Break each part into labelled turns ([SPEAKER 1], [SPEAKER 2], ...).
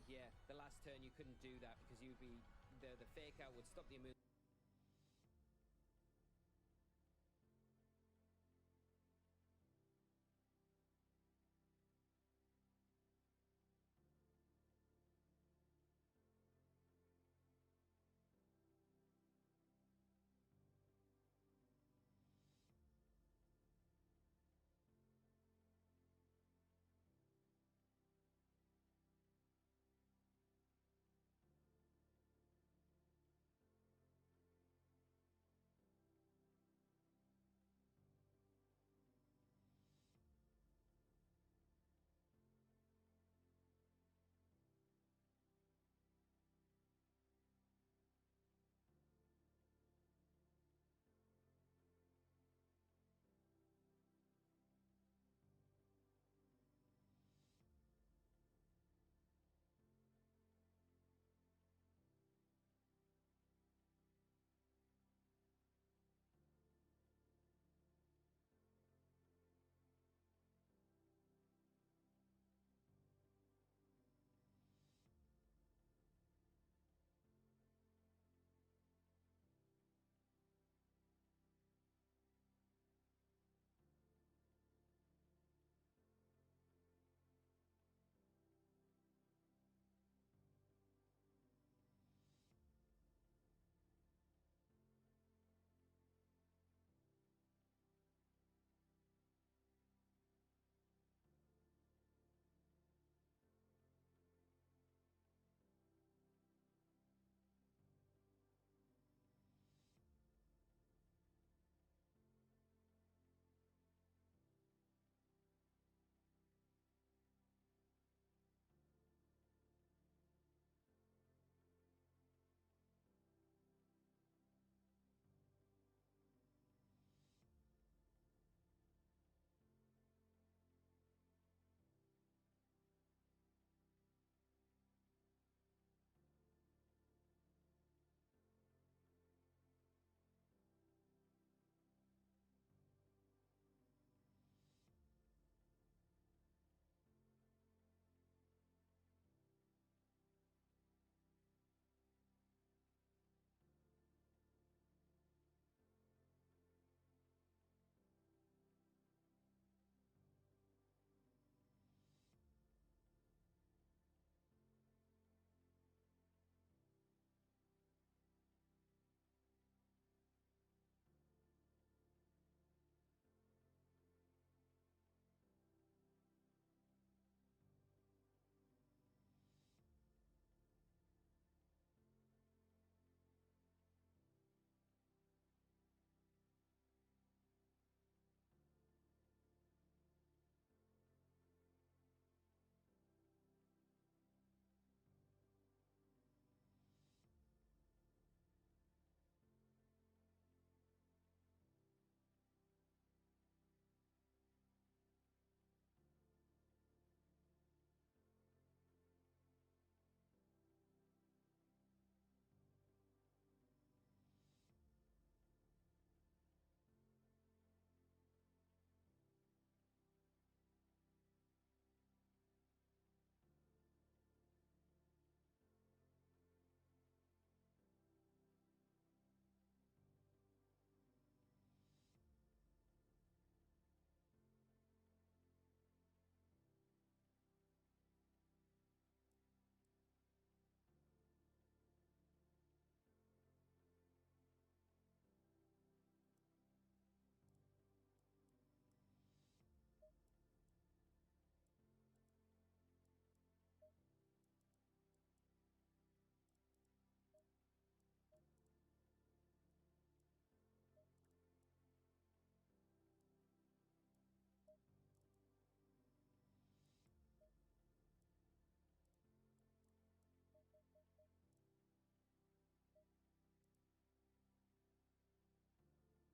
[SPEAKER 1] Yeah, the last turn you couldn't do that because you'd be the fake out would stop the move.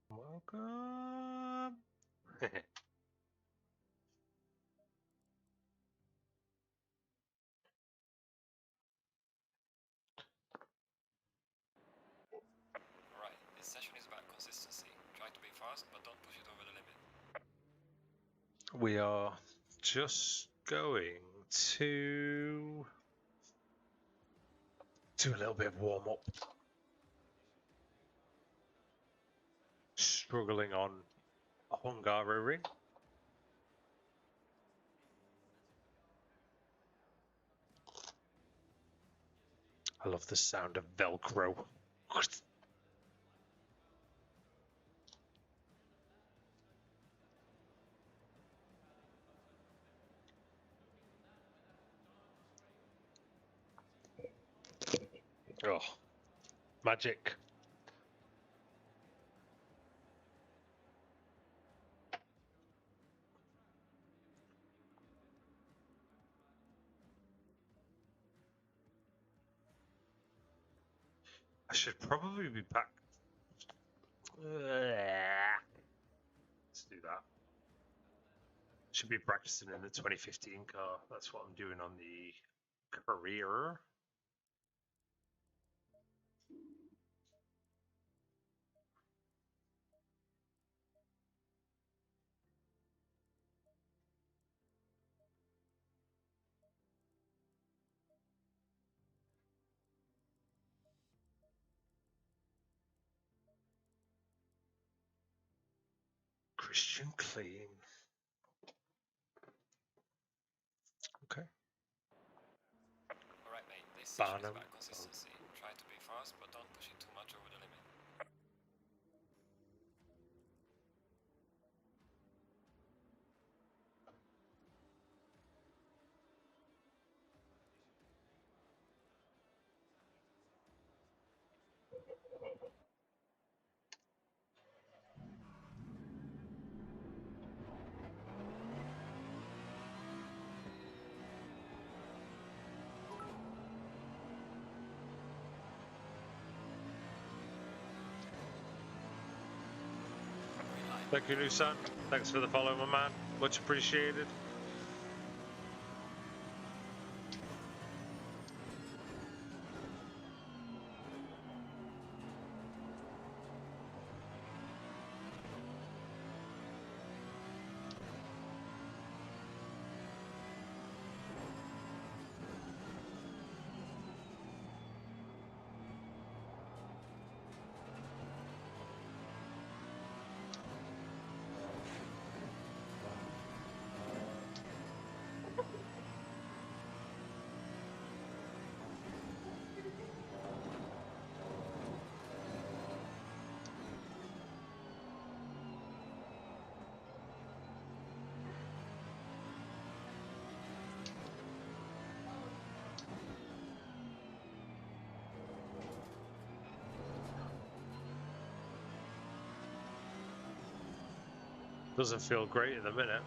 [SPEAKER 2] Welcome.
[SPEAKER 3] Right, this session is about consistency. Try to be fast, but don't push it over the limit.
[SPEAKER 2] We are just going to Do a little bit of warm up. Struggling on a Hungary ring. I love the sound of Velcro. Oh, magic. I should probably be back. Let's do that. Should be practicing in the 2015 car. That's what I'm doing on the career. Christian Clean. Okay.
[SPEAKER 3] Alright, mate, this session is
[SPEAKER 2] Barnum.
[SPEAKER 3] about consistency. Try to be fast, but don't push it too much over the limit. Green light.
[SPEAKER 2] Thank you, Nusan. Thanks for the follow, my man. Much appreciated. Doesn't feel great at the minute.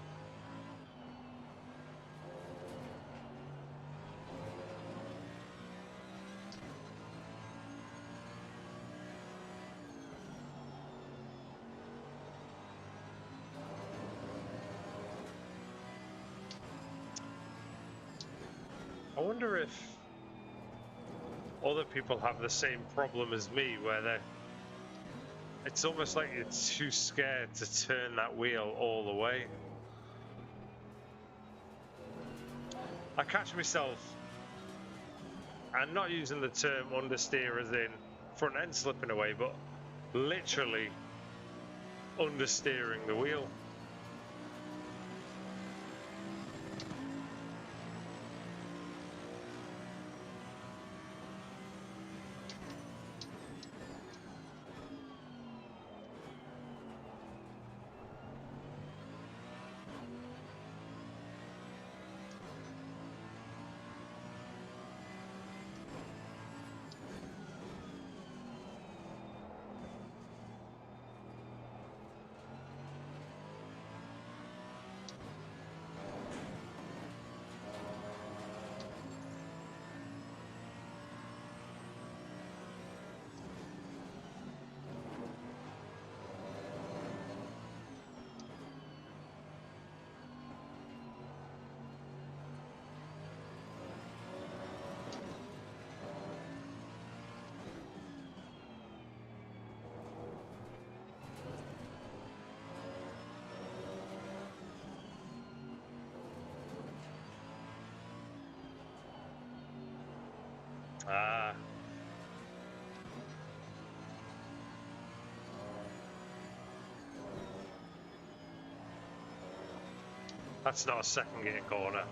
[SPEAKER 2] I wonder if other people have the same problem as me, where it's almost like you're too scared to turn that wheel all the way. I catch myself, and not using the term understeer as in front end slipping away, but literally understeering the wheel. Ah, That's not a second gear corner.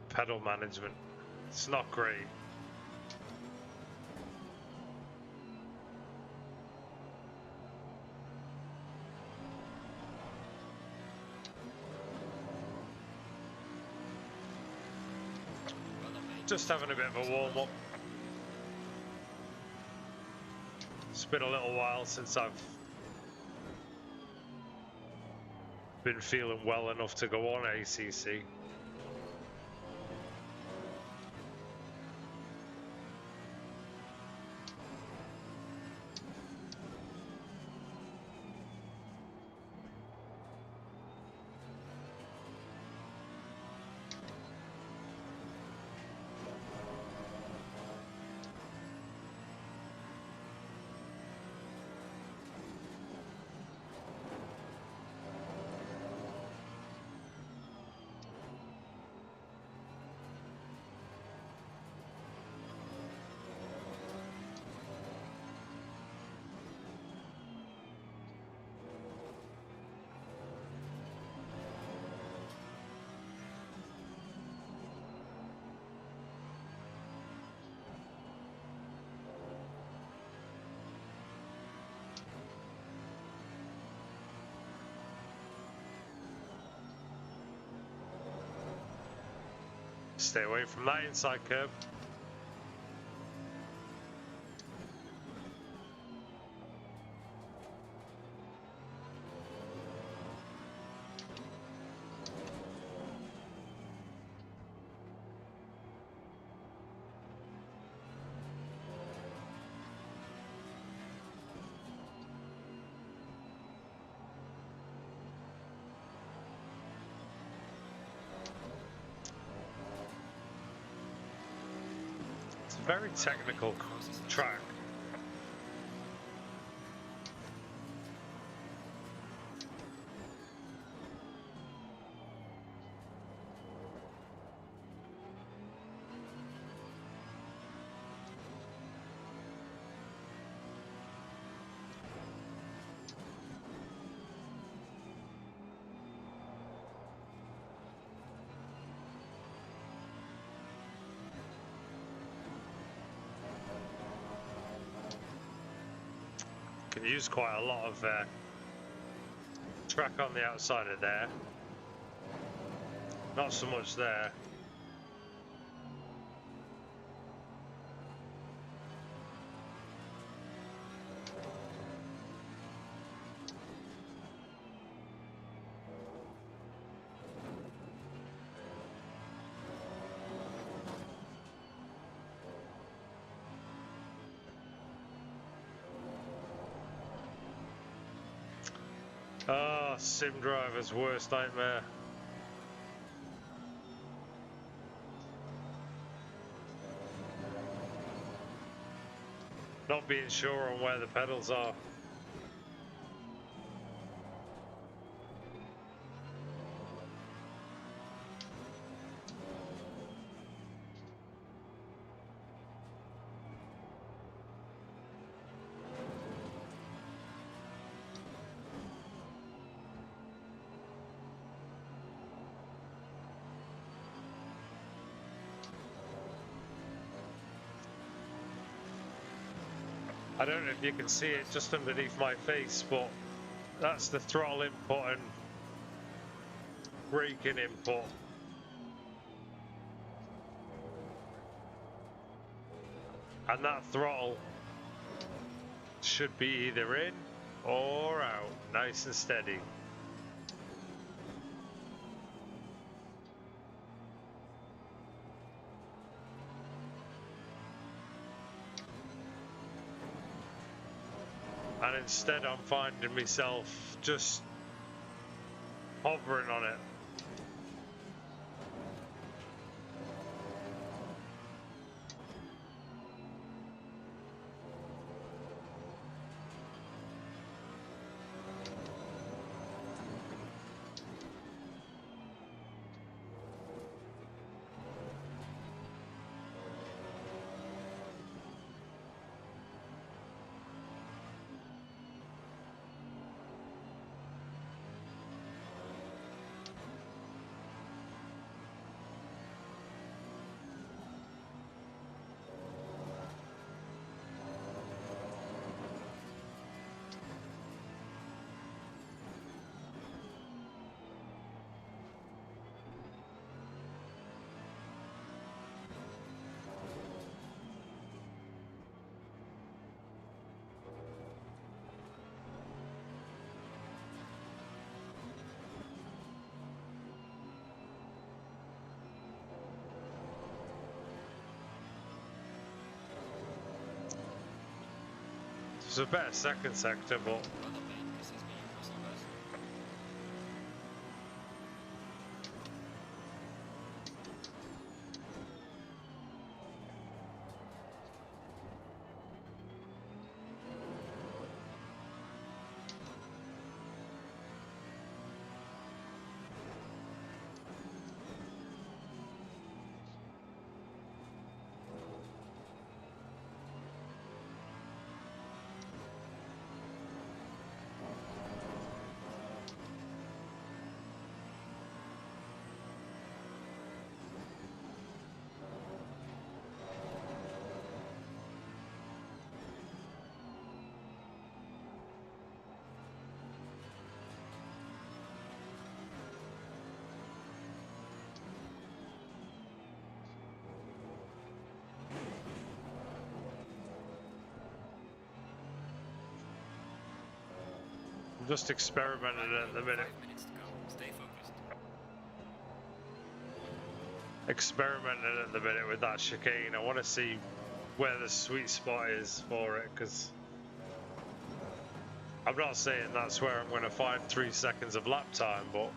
[SPEAKER 2] Pedal management, it's not great. Just having a bit of a warm-up. It's been a little while since I've been feeling well enough to go on ACC. Stay away from that inside curb. Very technical track. Can use quite a lot of track on the outside of there. Not so much there. Oh, sim driver's worst nightmare. Not being sure on where the pedals are. I don't know if you can see it just underneath my face, but that's the throttle input and braking input. And that throttle should be either in or out, nice and steady. And instead I'm finding myself just hovering on it. was a better second sector, but
[SPEAKER 3] Well done, mate. This has been your personal best.
[SPEAKER 2] I'm just experimenting at the minute.
[SPEAKER 3] 5 minutes to go. Stay focused.
[SPEAKER 2] Experimenting at the minute with that chicane. I want to see where the sweet spot is for it, because I'm not saying that's where I'm going to find 3 seconds of lap time, but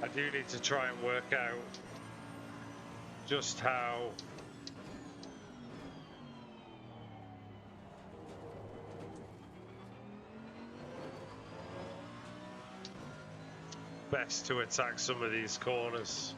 [SPEAKER 2] I do need to try and work out just how best to attack some of these corners.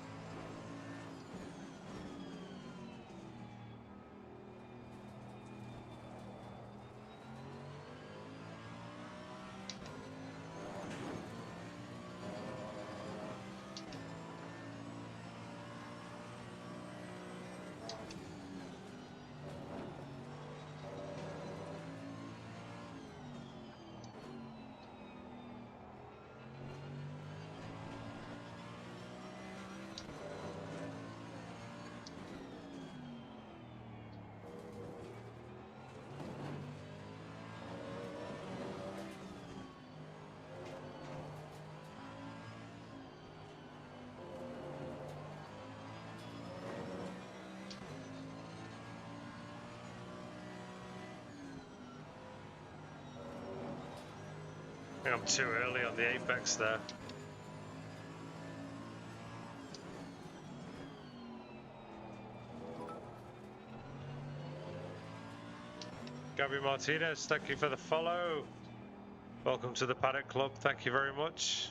[SPEAKER 2] I think I'm too early on the apex there. Gabby Martinez, thank you for the follow. Welcome to the Paddock Club, thank you very much.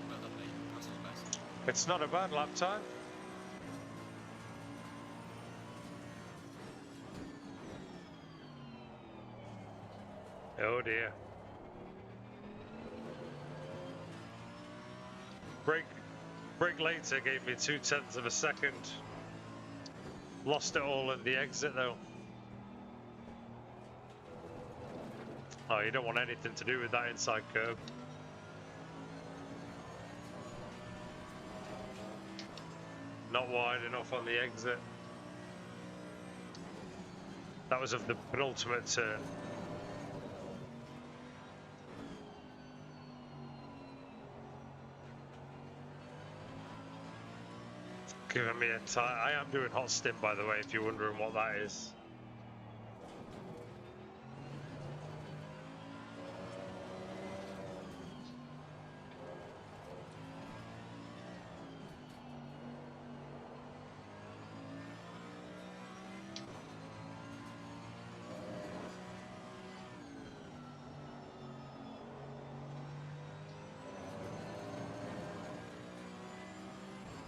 [SPEAKER 3] Well done, mate. Personal best.
[SPEAKER 2] It's not a bad lap time. Oh dear. Brake later gave me 0.2 of a second. Lost it all in the exit though. Oh, you don't want anything to do with that inside curb. Not wide enough on the exit. That was of the penultimate turn. Giving me a time. I am doing hot stim, by the way, if you're wondering what that is.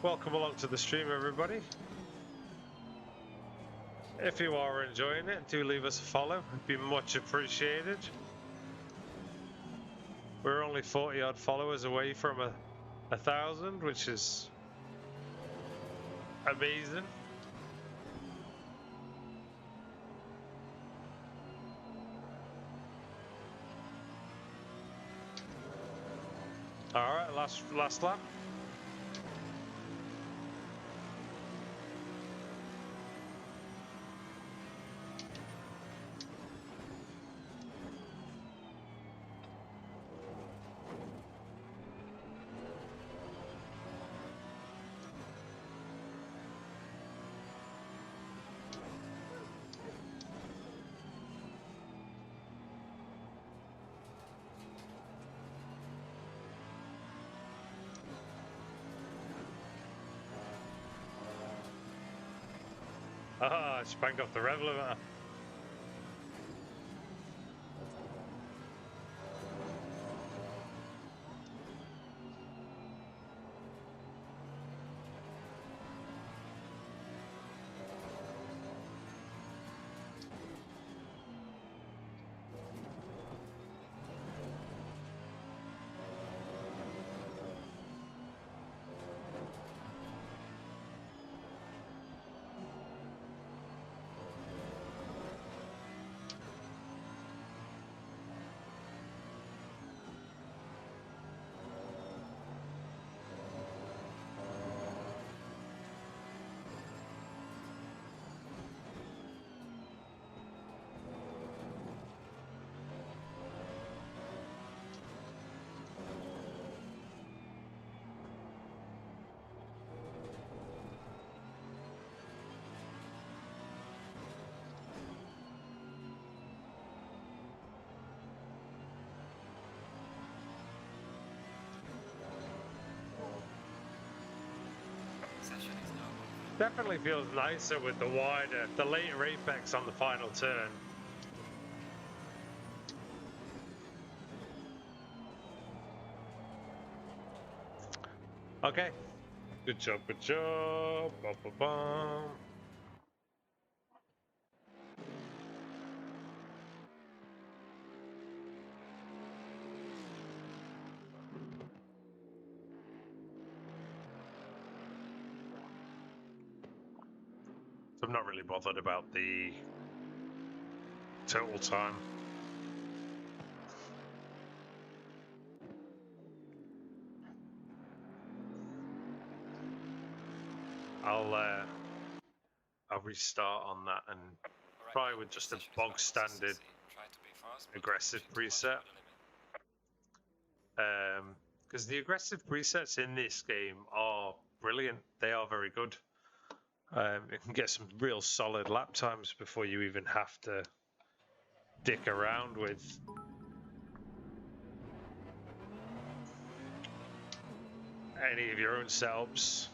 [SPEAKER 2] Welcome along to the stream, everybody. If you are enjoying it, do leave us a follow. It'd be much appreciated. We're only 40 odd followers away from a 1,000, which is amazing. All right, last lap. Ah, she banged off the rev limiter.
[SPEAKER 3] Session is now over.
[SPEAKER 2] Definitely feels nicer with the later apex on the final turn. Okay. Good job, good job. Bum, bum, bum. So I'm not really bothered about the total time. I'll restart on that and
[SPEAKER 3] Alright,
[SPEAKER 2] try with just a
[SPEAKER 3] session is
[SPEAKER 2] bog
[SPEAKER 3] about
[SPEAKER 2] standard
[SPEAKER 3] consistency. Try to be fast, but
[SPEAKER 2] aggressive
[SPEAKER 3] don't push it too much
[SPEAKER 2] preset.
[SPEAKER 3] over the limit.
[SPEAKER 2] Because the aggressive presets in this game are brilliant. They are very good. You can get some real solid lap times before you even have to dick around with any of your own setups.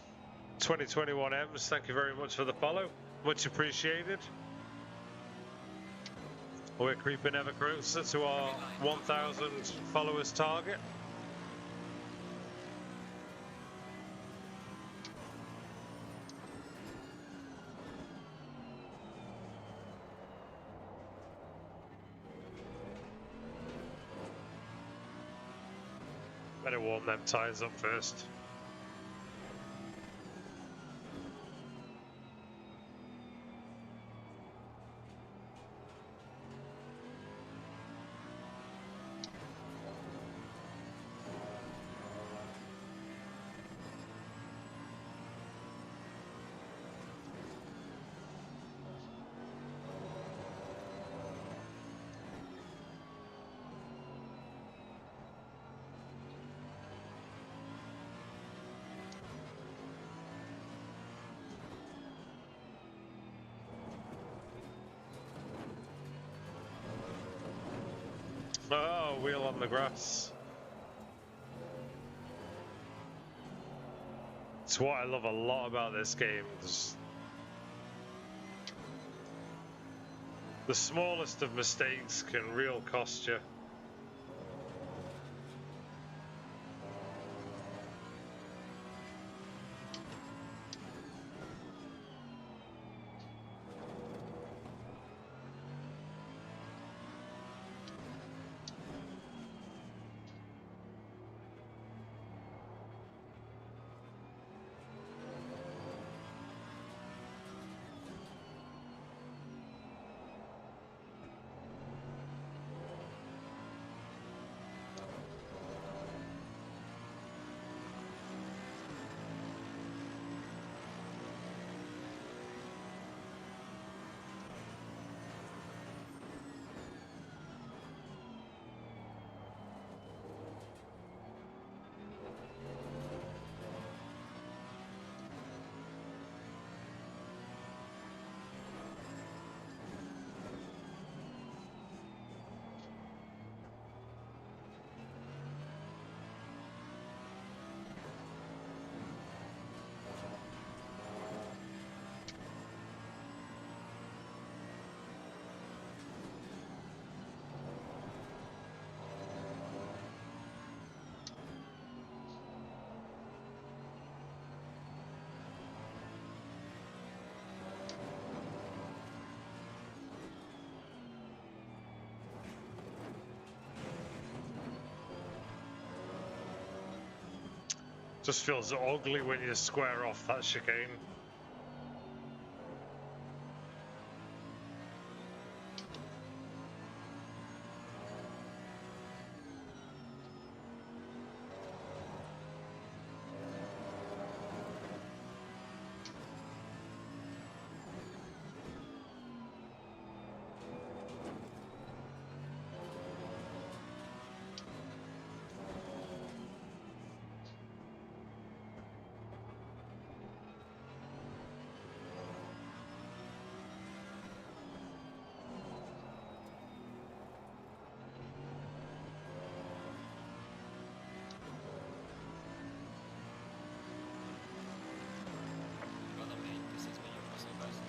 [SPEAKER 2] 2021 M's, thank you very much for the follow. Much appreciated. We're creeping ever closer to our 1,000 followers target. Better warm them tyres up first. Oh, wheel on the grass. It's what I love a lot about this game. The smallest of mistakes can real cost you. Just feels ugly when you square off that chicane.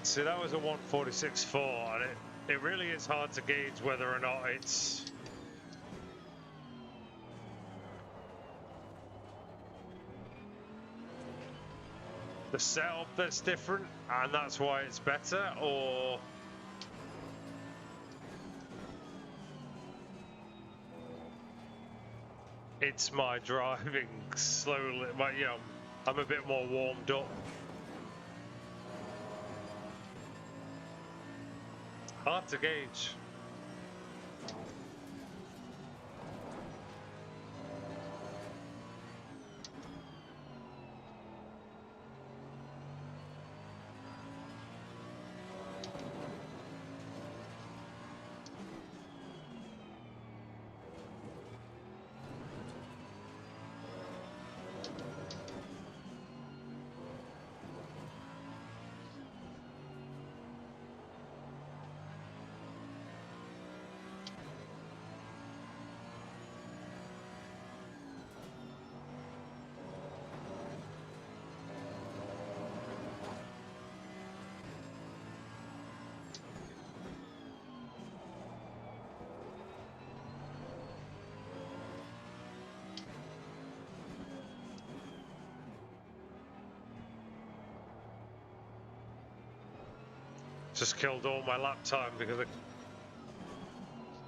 [SPEAKER 2] See, that was a 146.4, and it really is hard to gauge whether or not it's the setup that's different, and that's why it's better, or it's my driving slowly. But you know, I'm a bit more warmed up. Hard to gauge. Just killed all my lap time because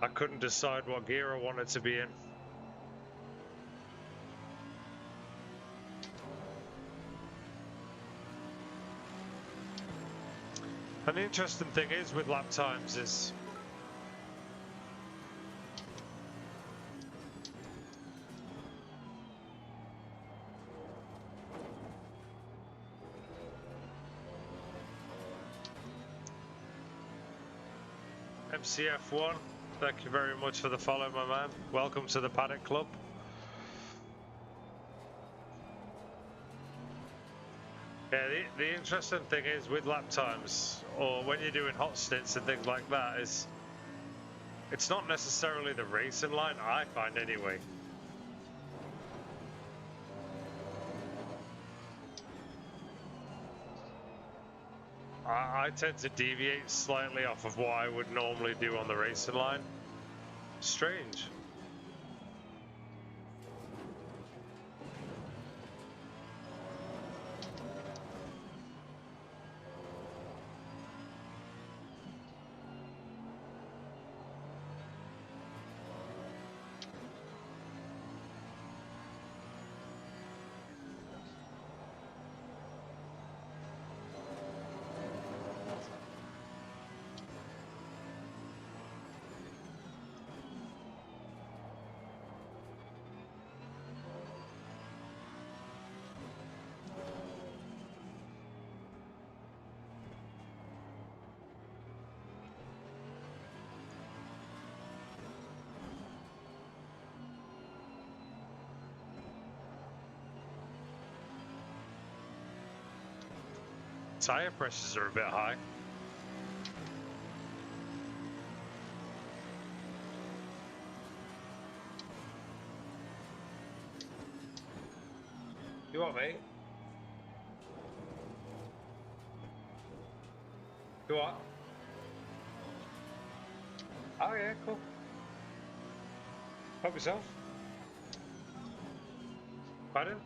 [SPEAKER 2] I couldn't decide what gear I wanted to be in. And the interesting thing is with lap times is MCF1, thank you very much for the follow, my man. Welcome to the Paddock Club. Yeah, the interesting thing is with lap times, or when you're doing hot stints and things like that, is it's not necessarily the racing line, I find anyway. I tend to deviate slightly off of what I would normally do on the racing line. Strange. Tire pressures are a bit high. You what, mate? You what? Oh yeah, cool. Help yourself. Pardon?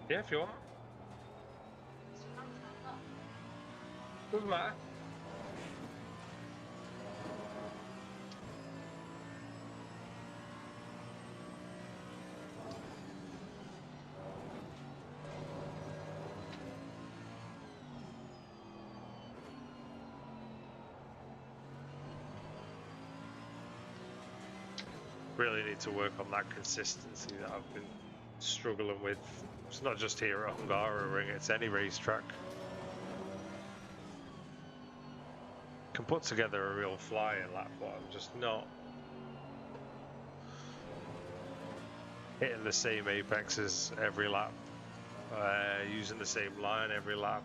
[SPEAKER 2] Yeah, if you want. Doesn't matter. really need to work on that consistency that I've been struggling with. It's not just here at Hungaroring, it's any racetrack. Can put together a real flying lap, but I'm just not hitting the same apexes every lap, using the same line every lap.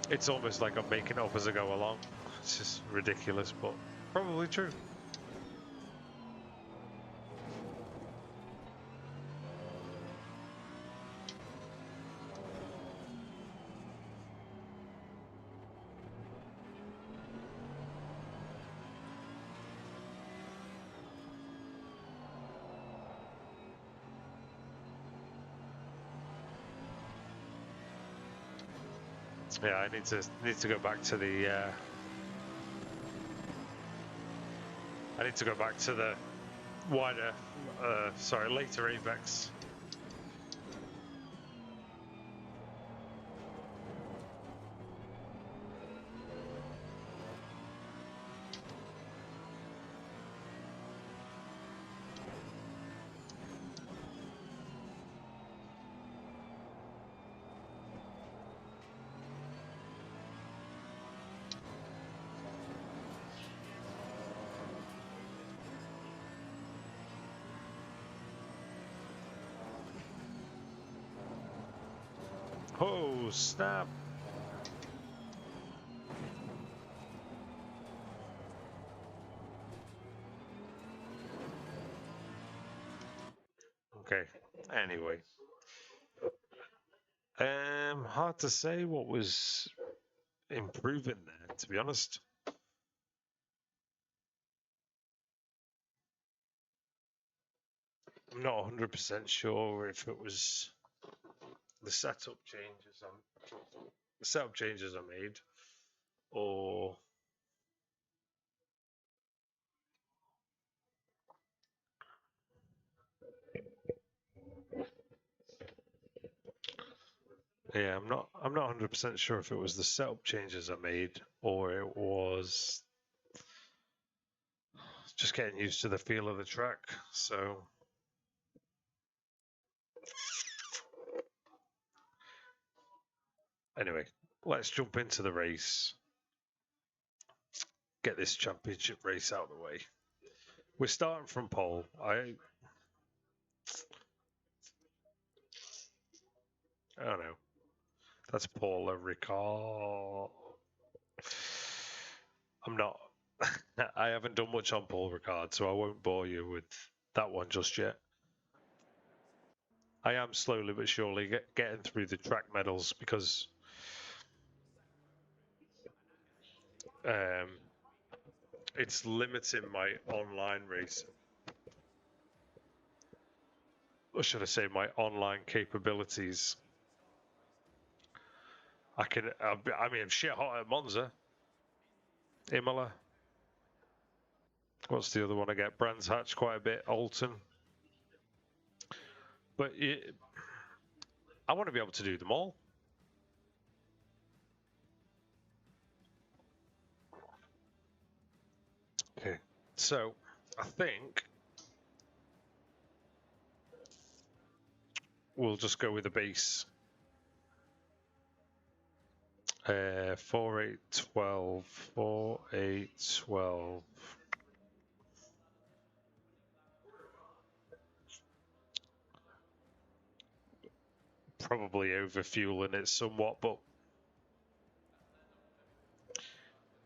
[SPEAKER 2] It's almost like I'm making it up as I go along. It's just ridiculous, but probably true. Yeah, I need to go back to the I need to go back to the wider later apex. Oh, snap. Okay, anyway. Hard to say what was improving there, to be honest. I'm not 100% sure if it was the setup changes I made, or yeah, I'm not 100% sure if it was the setup changes I made or it was just getting used to the feel of the track. So anyway, let's jump into the race. Get this championship race out of the way. We're starting from pole. I don't know. That's Paula Ricard. I'm not. I haven't done much on Paul Ricard, so I won't bore you with that one just yet. I am slowly but surely getting through the track medals because it's limiting my online racing. Or should I say my online capabilities? I mean, I'm shit hot at Monza, Imola. What's the other one I get? Brands Hatch quite a bit, Alton. But I want to be able to do them all. Okay, so I think we'll just go with the base. 4, 8, 12, 4, 8, 12. Probably over fueling it somewhat, but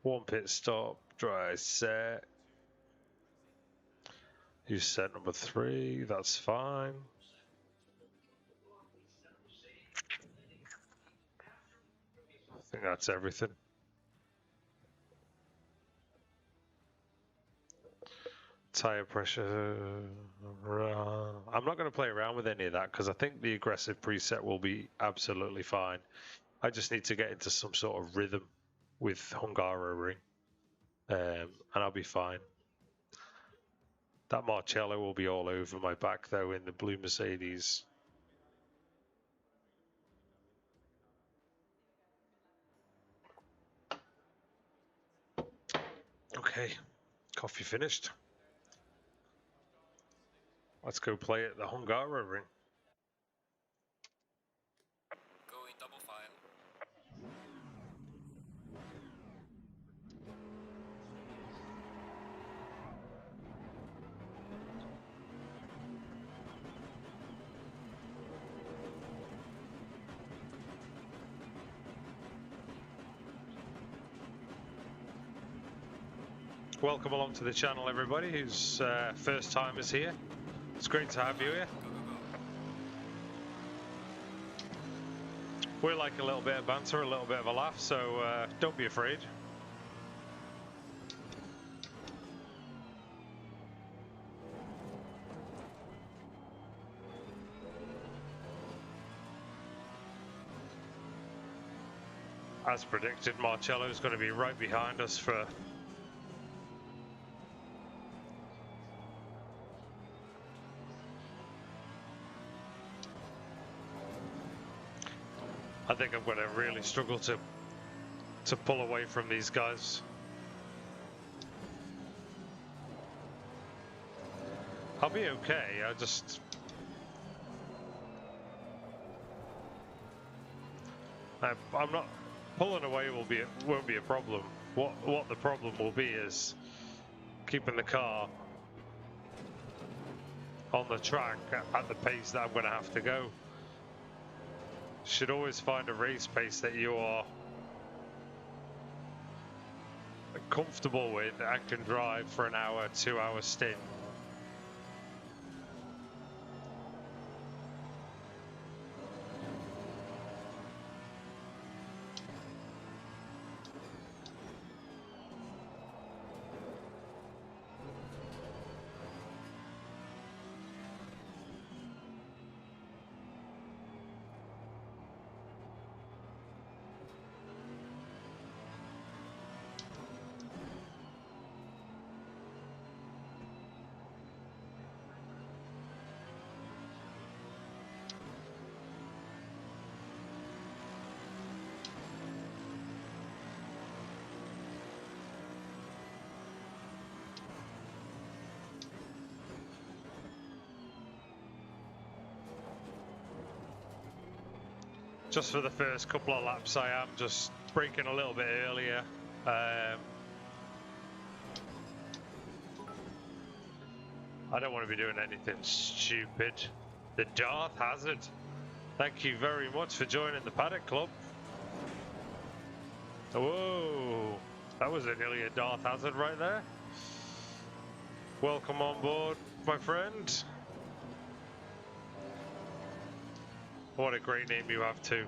[SPEAKER 2] one pit stop, dry set. Use set number 3, that's fine. I think that's everything. Tire pressure. I'm not going to play around with any of that because I think the aggressive preset will be absolutely fine. I just need to get into some sort of rhythm with Hungaroring, and I'll be fine. That Marcello will be all over my back though in the blue Mercedes. Okay, Coffee finished. Let's go play at the Hungara ring.
[SPEAKER 3] Go in double file.
[SPEAKER 2] Welcome along to the channel, everybody who's first time is here. It's great to have you here.
[SPEAKER 3] Go, go, go.
[SPEAKER 2] We like a little bit of banter, a little bit of a laugh, so don't be afraid. As predicted, Marcello's going to be right behind us for I think I'm going to really struggle to pull away from these guys. I'll be okay. I'm not pulling away. Won't be a problem. What the problem will be is keeping the car on the track at the pace that I'm going to have to go. Should always find a race pace that you are comfortable with and can drive for an hour, 2-hour stint. Just for the first couple of laps, I am just braking a little bit earlier. I don't want to be doing anything stupid. The Darth Hazard. Thank you very much for joining the Paddock Club. Whoa, that was nearly a Darth Hazard right there. Welcome on board, my friend. What a great name you have too.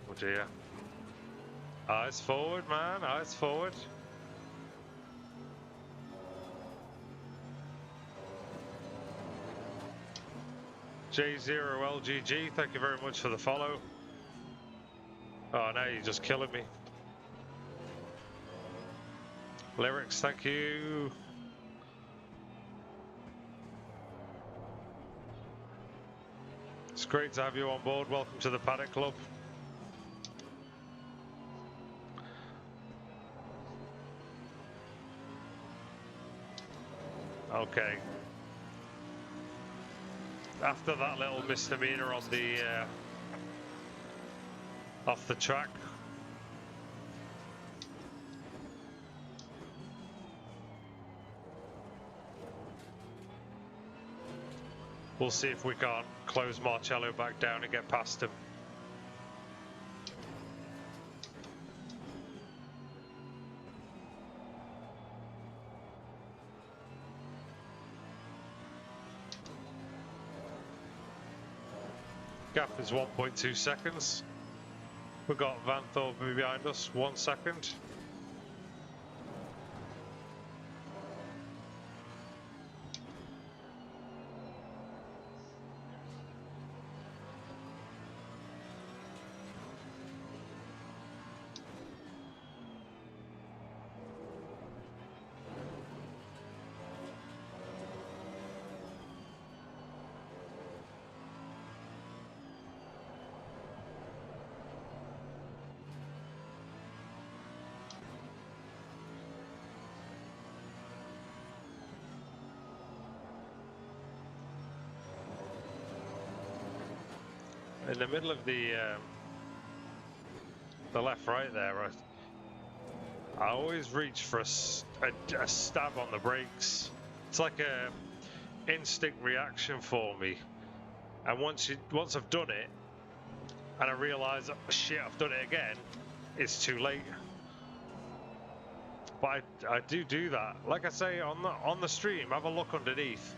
[SPEAKER 2] Oh dear. Eyes forward, man, eyes forward. J0LGG, thank you very much for the follow. Oh, now you're just killing me. Lyrics, thank you. It's great to have you on board. Welcome to the Paddock Club. Okay. After that little misdemeanor on the off the track, we'll see if we can't close Marcello back down and get past him. Gap is 1.2 seconds. We've got Van Thorpe behind us, 1 second. in the middle of the left right there, I always reach for a stab on the brakes. It's like a instinct reaction for me. And once I've done it, and I realise, oh, shit, I've done it again, it's too late. But I do that. Like I say on the stream, have a look underneath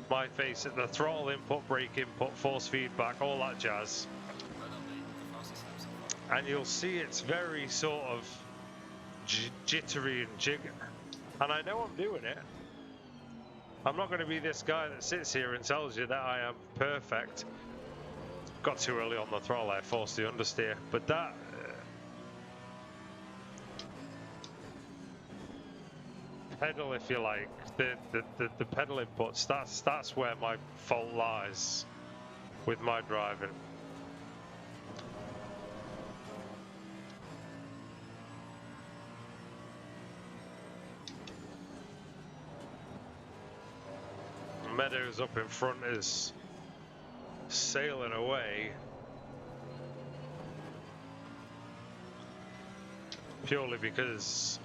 [SPEAKER 2] my face at the throttle input, brake input, force feedback, all that jazz. And you'll see it's very sort of jittery and jigger. And I know I'm doing it. I'm not going to be this guy that sits here and tells you that I am perfect. Got too early on the throttle there, forced the understeer. But that... pedal, if you like, the pedal inputs, that's where my fault lies with my driving. Meadows up in front is sailing away purely because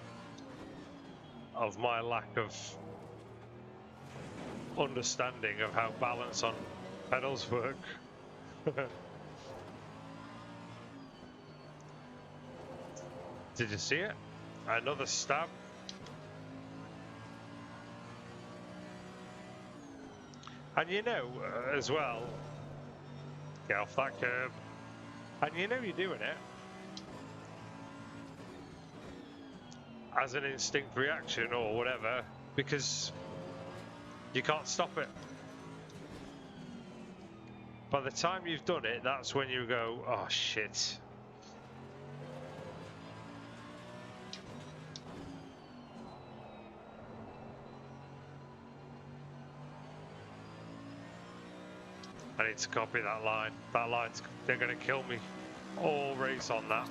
[SPEAKER 2] of my lack of understanding of how balance on pedals work. Did you see it? Another stab. And you know, as well, get off that curb, and you know you're doing it as an instinct reaction or whatever, because you can't stop it. By the time you've done it, that's when you go, oh shit. I need to copy that line. That line's, they're going to kill me all race on that.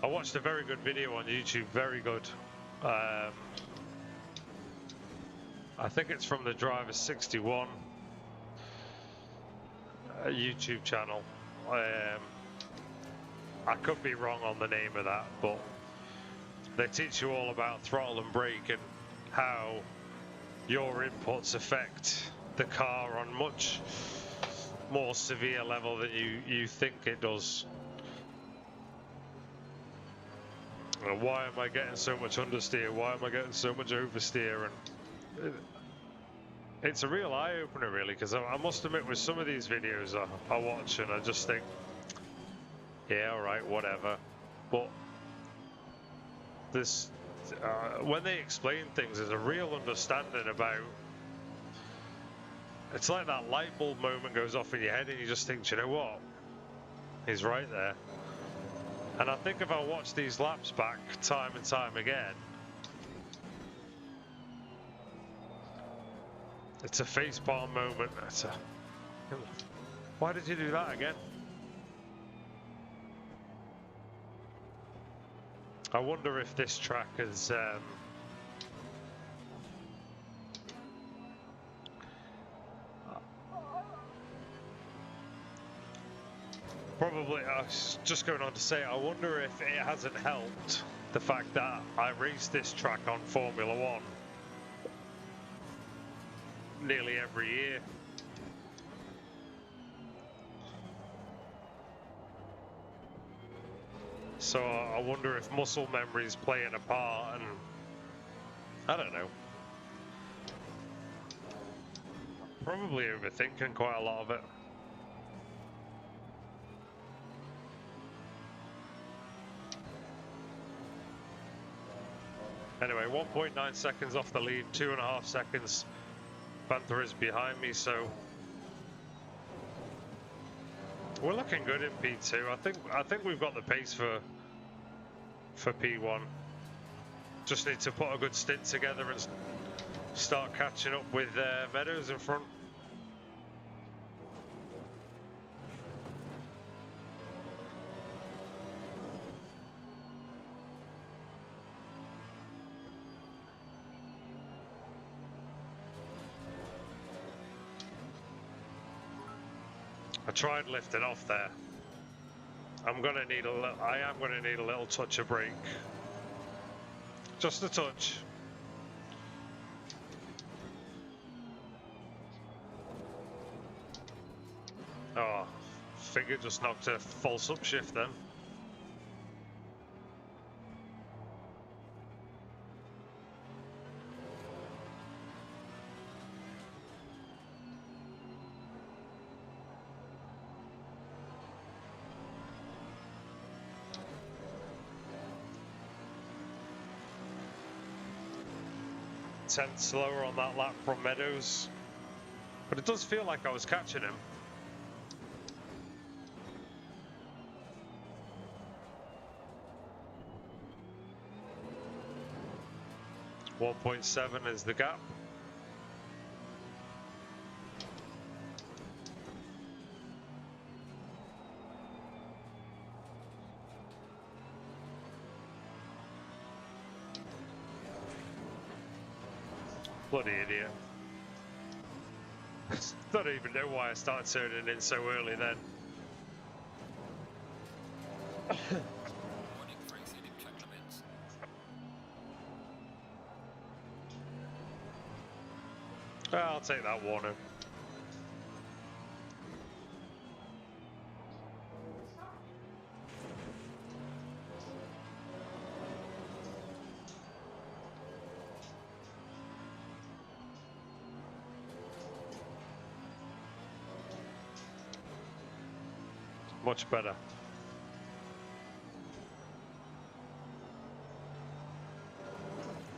[SPEAKER 2] I watched a very good video on YouTube, very good. I think it's from the Driver 61 YouTube channel. I could be wrong on the name of that, but they teach you all about throttle and brake and how your inputs affect the car on much more severe level than you think it does. Why am I getting so much understeer? Why am I getting so much oversteer? And it's a real eye-opener, really, because I must admit, with some of these videos I watch and I just think, yeah, all right, whatever. But this, when they explain things, there's a real understanding about. It's like that light bulb moment goes off in your head, and you just think, you know what? He's right there. And I think if I watch these laps back time and time again, it's a facepalm moment. It's a, why did you do that again? I wonder if this track is probably, I was just going on to say, I wonder if it hasn't helped the fact that I raced this track on Formula One nearly every year. So I wonder if muscle memory is playing a part, and I don't know. Probably overthinking quite a lot of it. Anyway, 1.9 seconds off the lead, 2.5 seconds. Panther is behind me, so we're looking good in P2. I think we've got the pace for P1. Just need to put a good stint together and start catching up with Meadows in front. I tried lifting off there. I am gonna need a little touch of brake. Just a touch. Oh, finger just knocked a false upshift then. Tenth slower on that lap from Meadows, but it does feel like I was catching him. .7 is the gap. Bloody idiot. Don't even know why I started turning in so early then.
[SPEAKER 3] Warning for exceeding track limits.
[SPEAKER 2] I'll take that warning. Much better.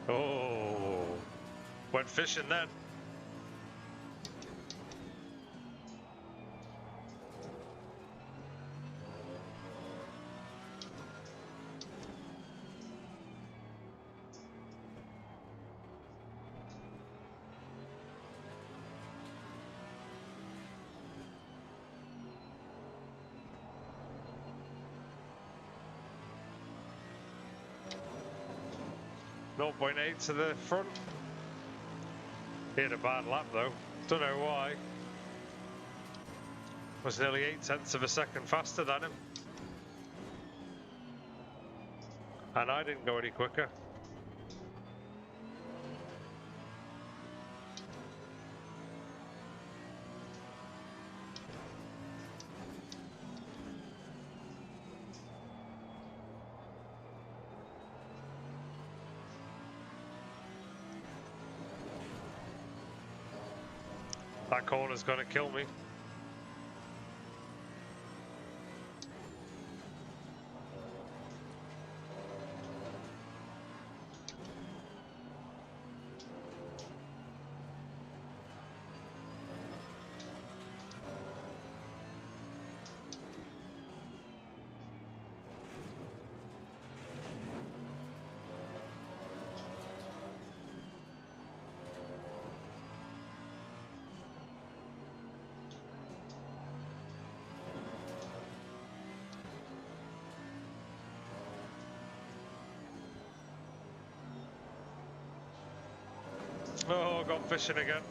[SPEAKER 2] Oh, went fishing then. .8 to the front. He had a bad lap though. Don't know why. Was nearly 0.8 of a second faster than him. And I didn't go any quicker. That corner's gonna kill me. Oh, gone fishing again.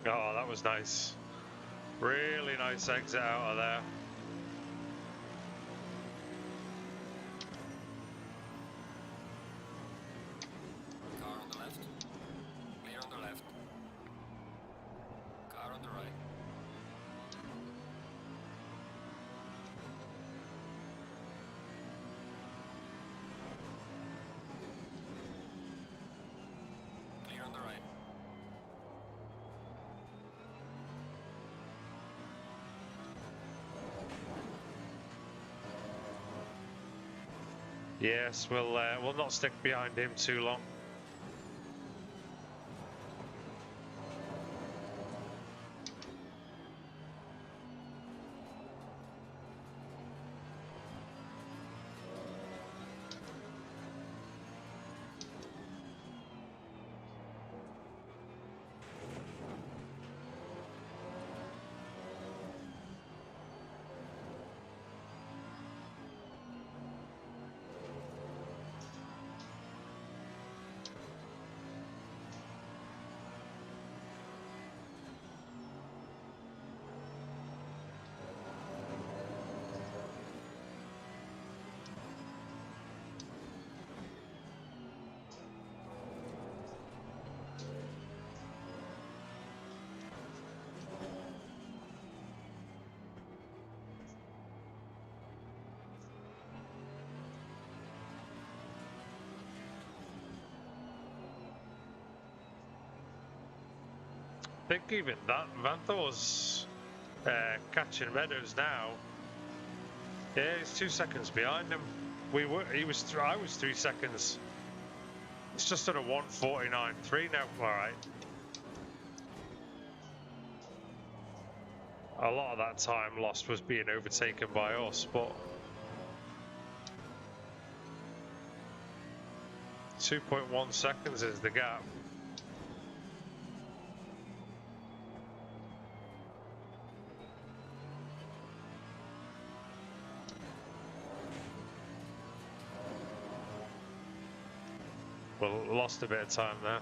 [SPEAKER 2] Oh, that was nice. Really nice exit out of there.
[SPEAKER 3] Car on the left. Clear on the left. Car on the right. Clear on the right.
[SPEAKER 2] Yes, we'll not stick behind him too long. think even that Vanthor's catching Meadows now. Yeah, he's 2 seconds behind him. I was 3 seconds. It's just at a 1:49.3 now. All right. A lot of that time lost was being overtaken by us, but 2.1 seconds is the gap. Well, lost a bit of time there.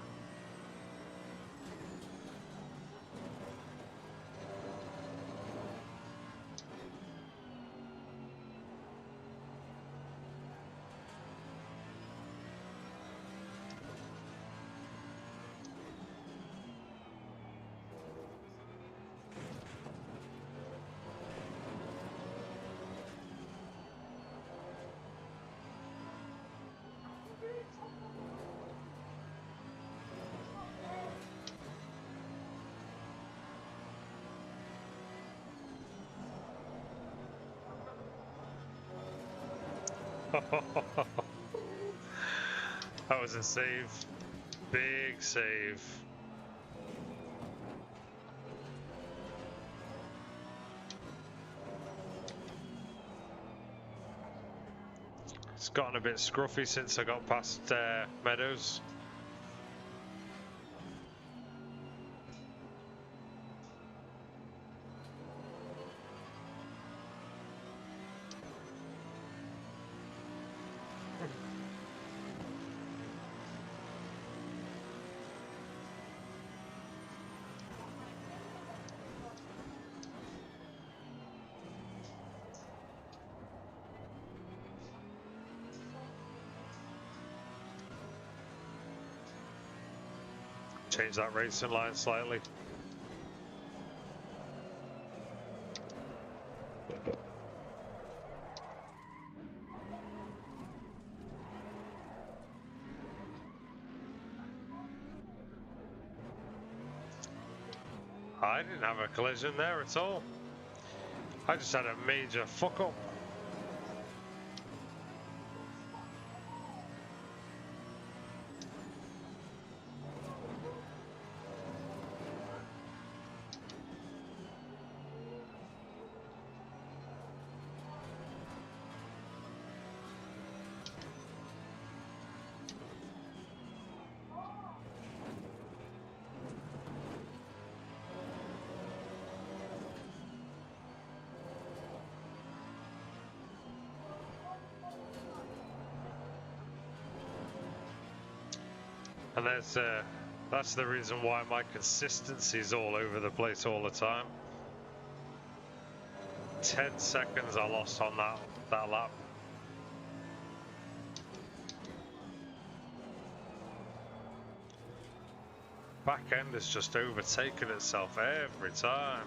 [SPEAKER 2] That was a save. Big save. It's gotten a bit scruffy since I got past Meadows. Change that racing line slightly. I didn't have a collision there at all. I just had a major fuck up. And that's the reason why my consistency is all over the place all the time. 10 seconds I lost on that lap. Back end has just overtaken itself every time.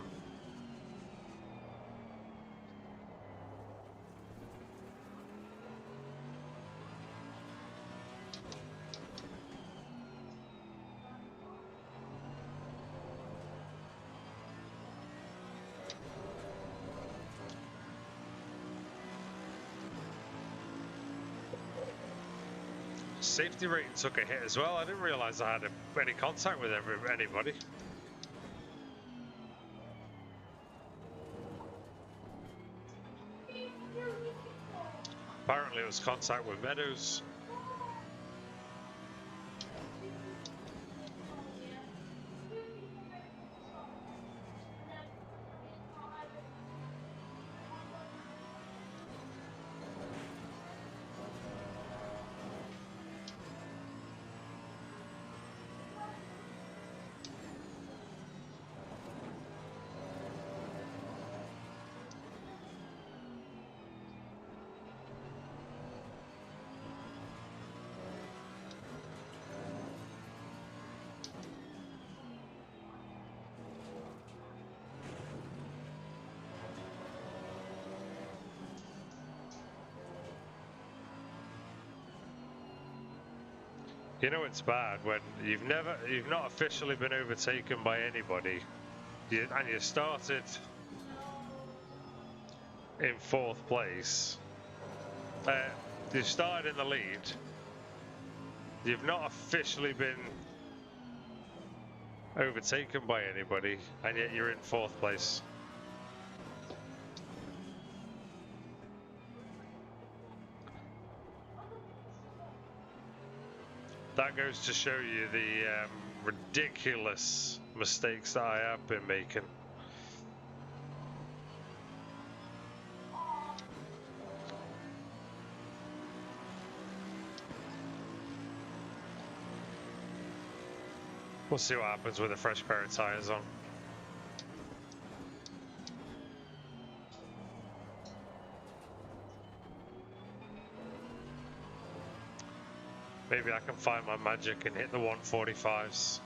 [SPEAKER 2] Safety rating took a hit as well. I didn't realise I had any contact with anybody. Apparently it was contact with Meadows. You know it's bad when you've not officially been overtaken by anybody, and you started in 4th place. You started in the lead. You've not officially been overtaken by anybody, and yet you're in 4th place. That goes to show you the ridiculous mistakes that I have been making. We'll see what happens with a fresh pair of tyres on. Maybe I can find my magic and hit the 145s.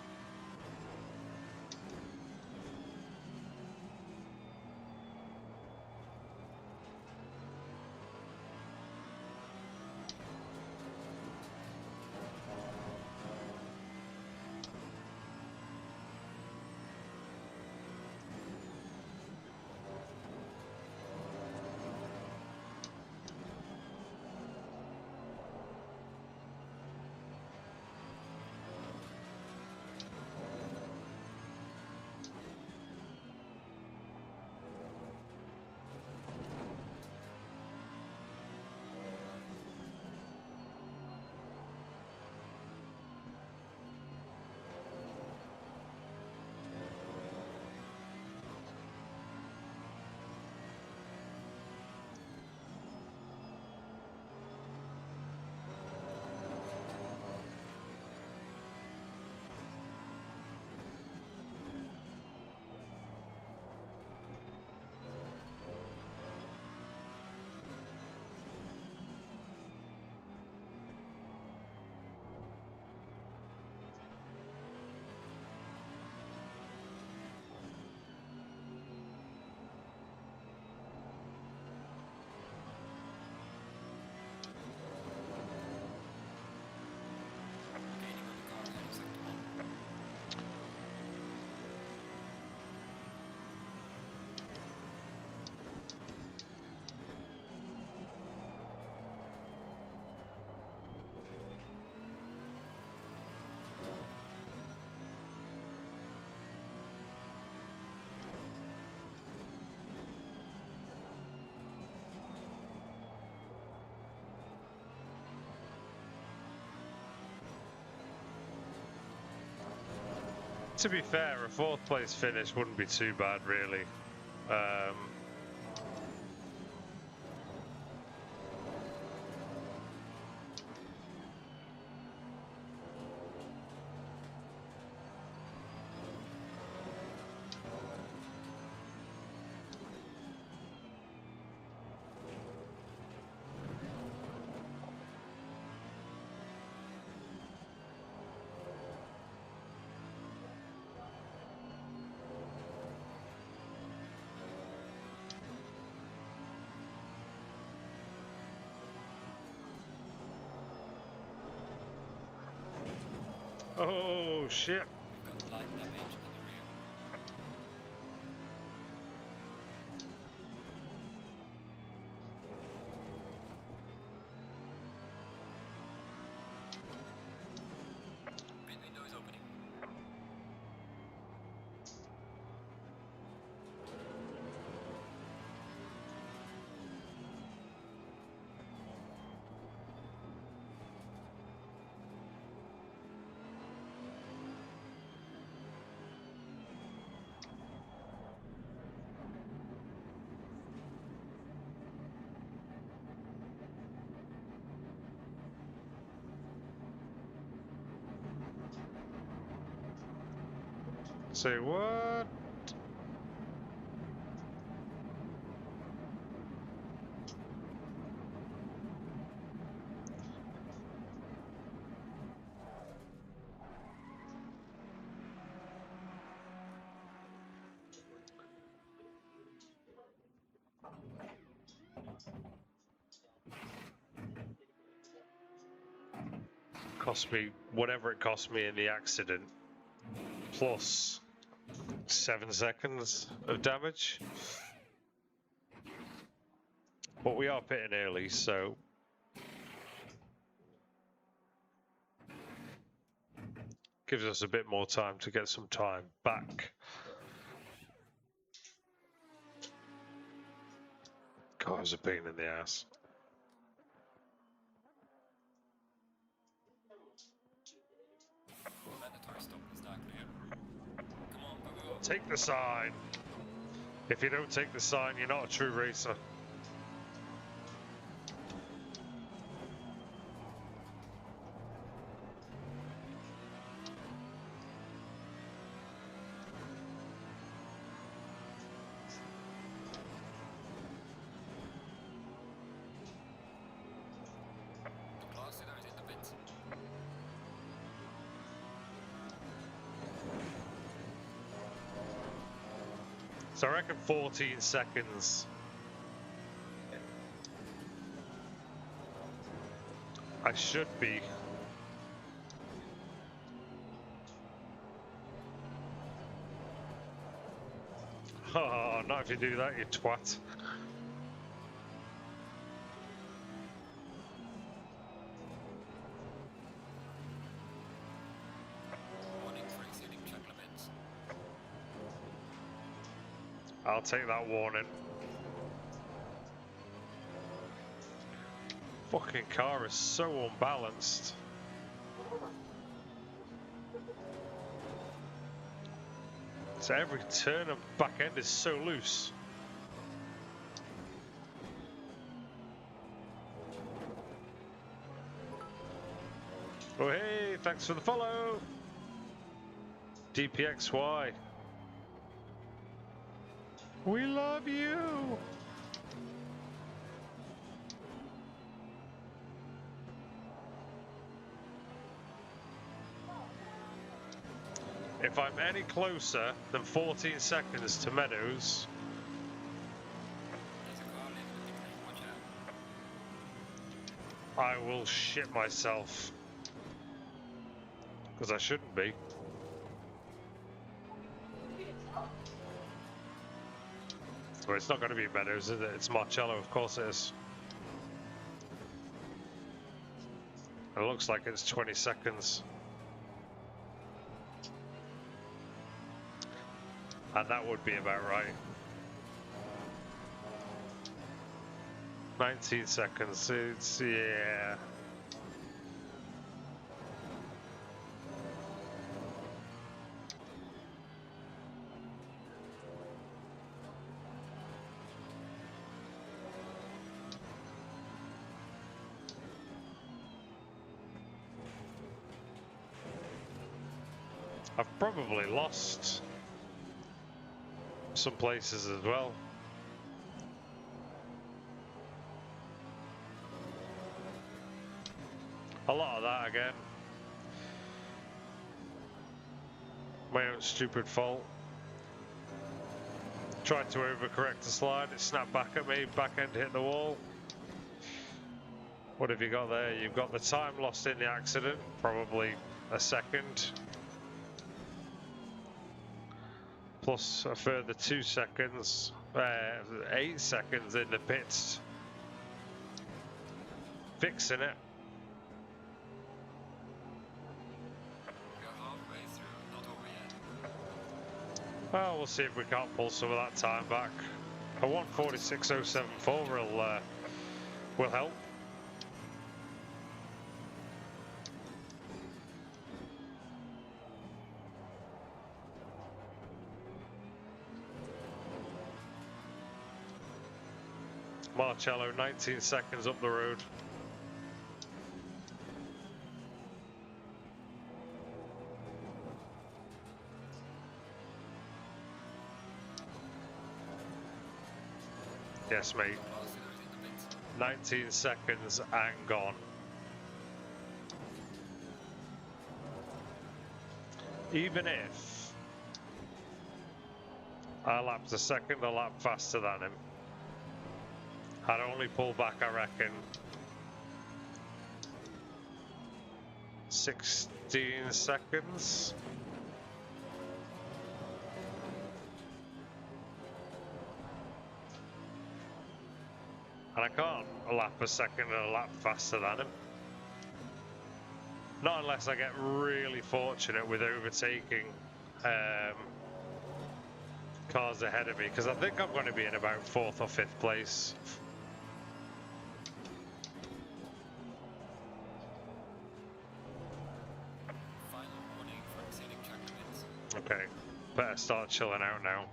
[SPEAKER 2] To be fair, a 4th place finish wouldn't be too bad, really. Oh shit.
[SPEAKER 3] We've got light damage at the rear. Pit window is opening.
[SPEAKER 2] Say what? cost me whatever it cost me in the accident, plus 7 seconds of damage. But we are pitting early, so gives us a bit more time to get some time back. God, it was a pain in the ass.
[SPEAKER 3] Mandatory stop is not clear. Come on, go, go, go.
[SPEAKER 2] Take the sign. If you don't take the sign, you're not a true racer.
[SPEAKER 3] The class leader is in the pit.
[SPEAKER 2] So I reckon 14 seconds. I should be. Oh, not if you do that, you twat.
[SPEAKER 3] Warning for exceeding track limits.
[SPEAKER 2] I'll take that warning. Fucking car is so unbalanced. So every turn and back end is so loose. Oh hey, thanks for the follow. DPXY. We love you. If I'm any closer than 14 seconds to Meadows,
[SPEAKER 3] There's a car leaving the pit lane, watch out.
[SPEAKER 2] I will shit myself. Because I shouldn't be. Well, it's not going to be Meadows, is it? It's Marcello, of course it is. It looks like it's 20 seconds. And that would be about right. 19 seconds, it's, yeah. I've probably lost some places as well. A lot of that again. My own stupid fault. Tried to overcorrect the slide, it snapped back at me, back end hit the wall. What have you got there? You've got the time lost in the accident, probably a second. Plus a further 2 seconds, 8 seconds in the pits. Fixing it.
[SPEAKER 3] We're halfway through, not over yet.
[SPEAKER 2] Well, we'll see if we can't pull some of that time back. A 1:46.074 will help. Marcello, 19 seconds up the road. Yes, mate.
[SPEAKER 3] Class leader is in the pit.
[SPEAKER 2] 19 seconds and gone. Even if I lapped a second a lap faster than him, I'd only pull back, I reckon, 16 seconds. And I can't a lap a second and a lap faster than him. Not unless I get really fortunate with overtaking cars ahead of me, because I think I'm going to be in about 4th or 5th place.
[SPEAKER 3] Final warning for exceeding track limits.
[SPEAKER 2] Okay, better start chilling out now.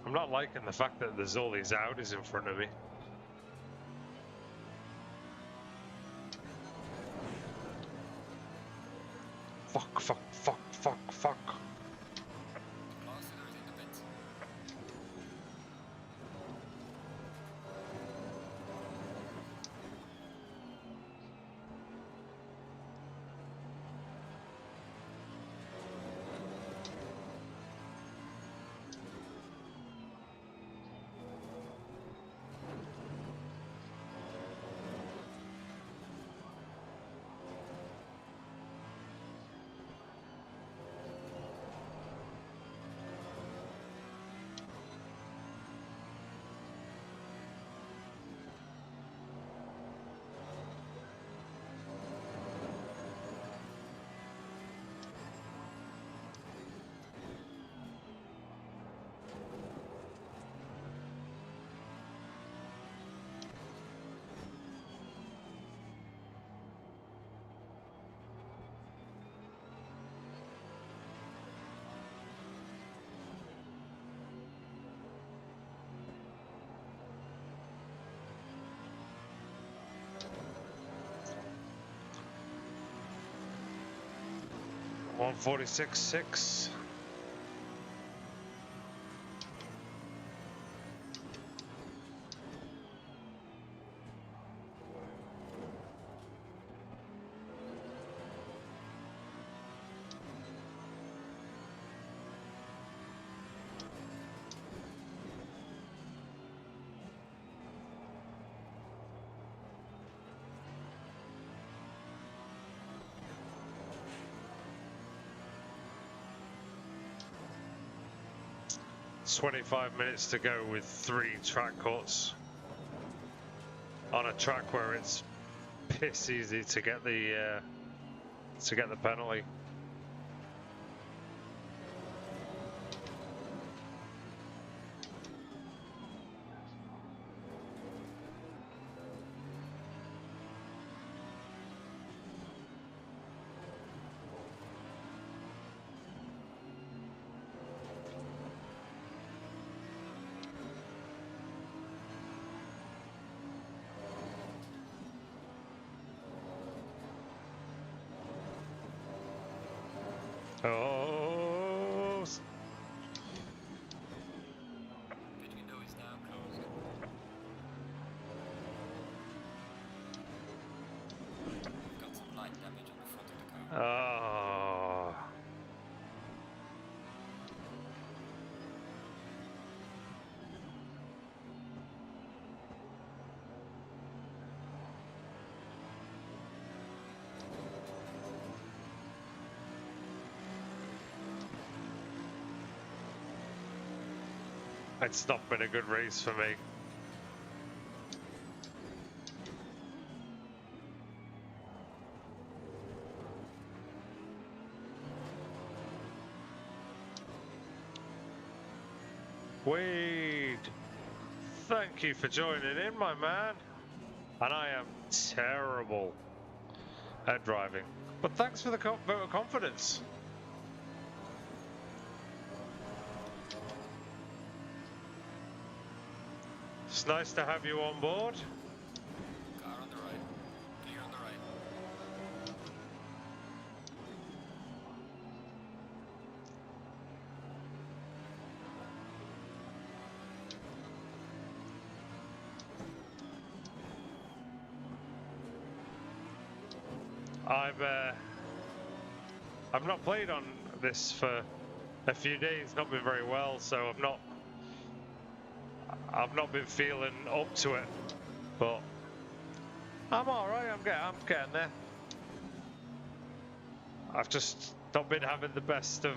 [SPEAKER 2] I'm not liking the fact that there's all these Audis in front of me. Fuck, fuck, fuck, fuck, fuck.
[SPEAKER 3] Last leader is in the pits. One 46.6. It's 25 minutes to go with 3 track cuts on a track where it's piss easy to get the penalty. Oh, Pit window is now closed. We've got some light damage on the front of the car.
[SPEAKER 2] oh. It's not been a good race for me. Wade, thank you for joining in, my man. And I am terrible at driving, but thanks for the vote of confidence. It's nice to have you on board.
[SPEAKER 4] Car on the right. Clear on the right.
[SPEAKER 2] I've not played on this for a few days, not been very well, so I've not been feeling up to it, but I'm all right. I'm getting there. I've just not been having the best of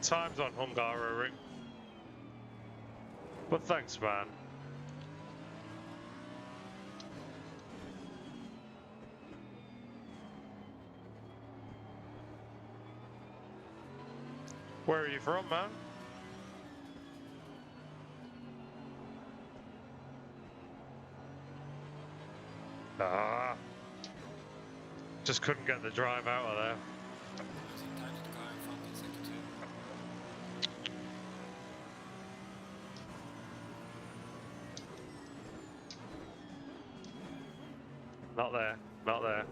[SPEAKER 2] times on Hungaroring, but thanks, man. Where are you from, man? Ah, just couldn't get the drive out of there.
[SPEAKER 4] Losing time to the car in front on sector 2.
[SPEAKER 2] Not there, not there.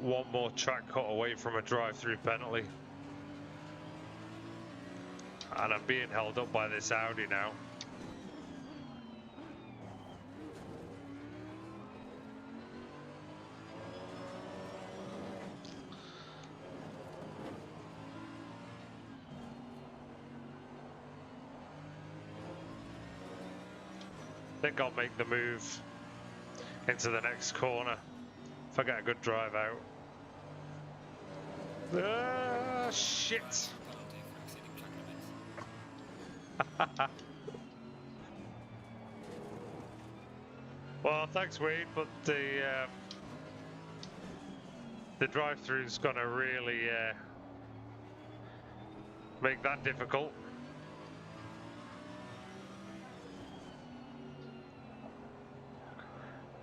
[SPEAKER 2] One more track cut away from a drive-through penalty. And I'm being held up by this Audi now. I think I'll make the move into the next corner if I get a good drive out. Ah, shit!
[SPEAKER 4] Penalty for exceeding track limits.
[SPEAKER 2] Well, thanks, Wade, but the drive-through's gonna really make that difficult.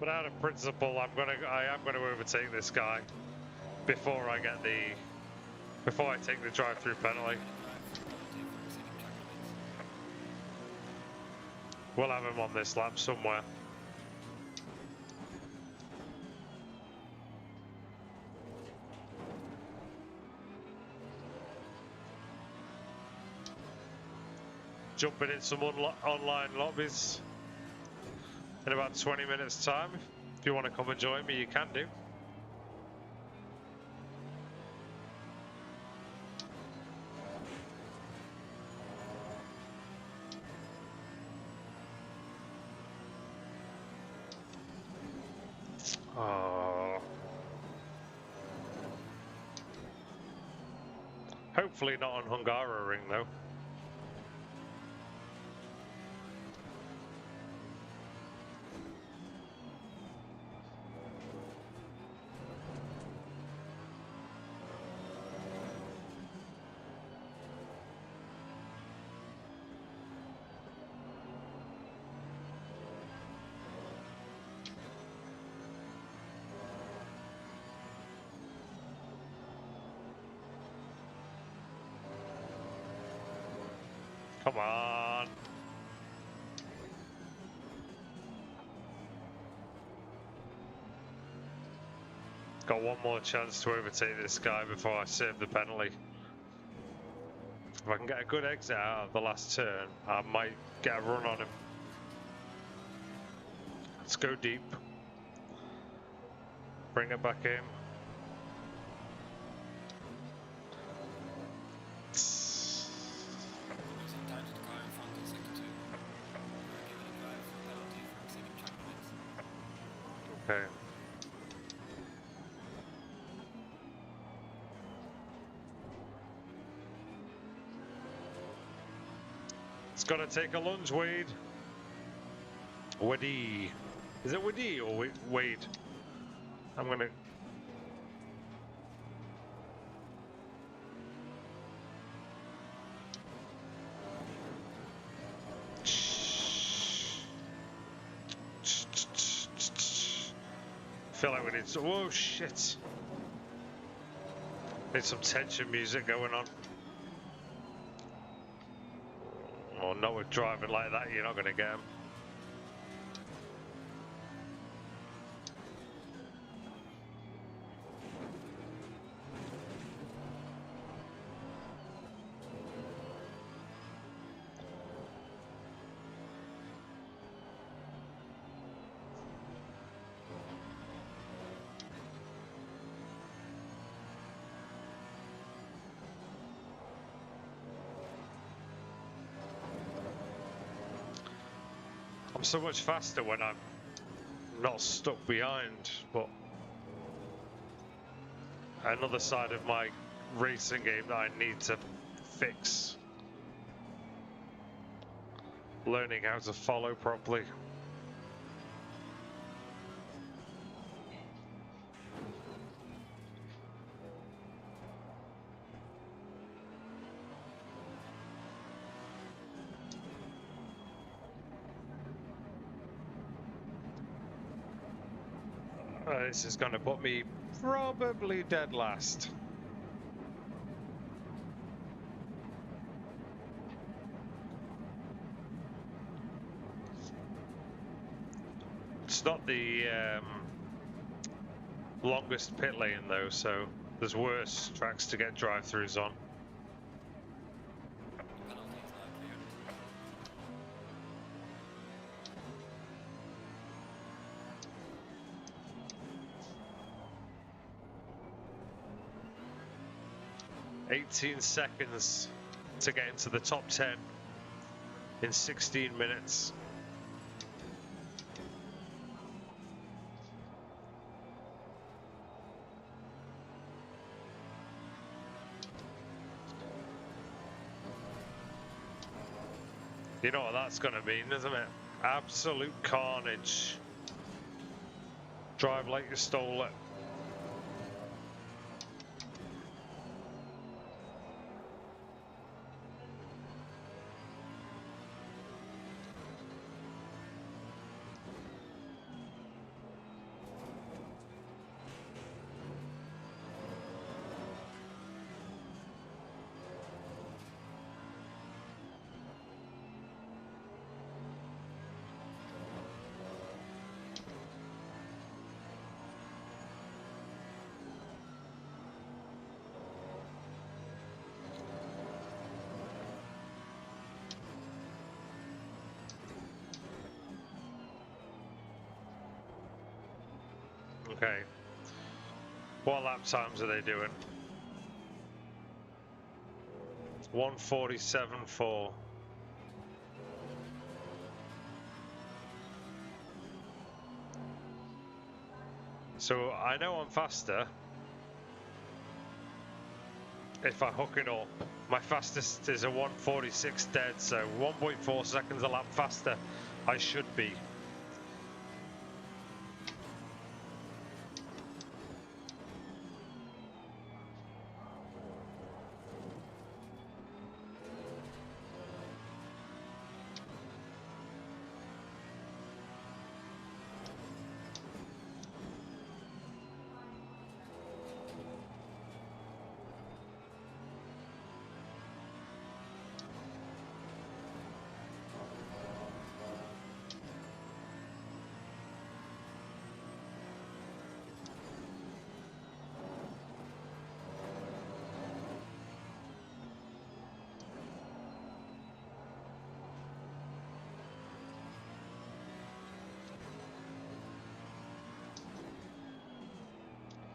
[SPEAKER 2] But out of principle, I am gonna overtake this guy before I take the drive-through penalty. We'll have him on this lap somewhere. Jumping in some online lobbies in about 20 minutes time. If you want to come and join me, you can do. Oh. Hopefully not on Hungaroring though. Come on. Got one more chance to overtake this guy before I serve the penalty. If I can get a good exit out of the last turn, I might get a run on him. Let's go deep. Bring it back in.
[SPEAKER 4] Losing time to the car in front on sector 2. We're given a drive penalty for exceeding track limits.
[SPEAKER 2] Okay.
[SPEAKER 3] It's gonna take a lunge, Wade. Wadee. Is it Wadee or Wade? I'm gonna. Feel like we need some. Whoa, shit! Need some tension music going on. Oh, not with driving like that. You're not gonna get him. I'm so much faster when I'm not stuck behind, but another side of my racing game that I need to fix. Learning how to follow properly. This is going to put me probably dead last. It's not the longest pit lane though, so there's worse tracks to get drive-throughs on.
[SPEAKER 4] Penalties likely.
[SPEAKER 3] 18 seconds to get into the top 10 in 16 minutes. You know what that's going to mean, isn't it? Absolute carnage. Drive like you stole it. Okay. What lap times are they doing? 1:47.4. So I know I'm faster if I hook it up. My fastest is a 1:46 dead, so 1.4 seconds a lap faster I should be.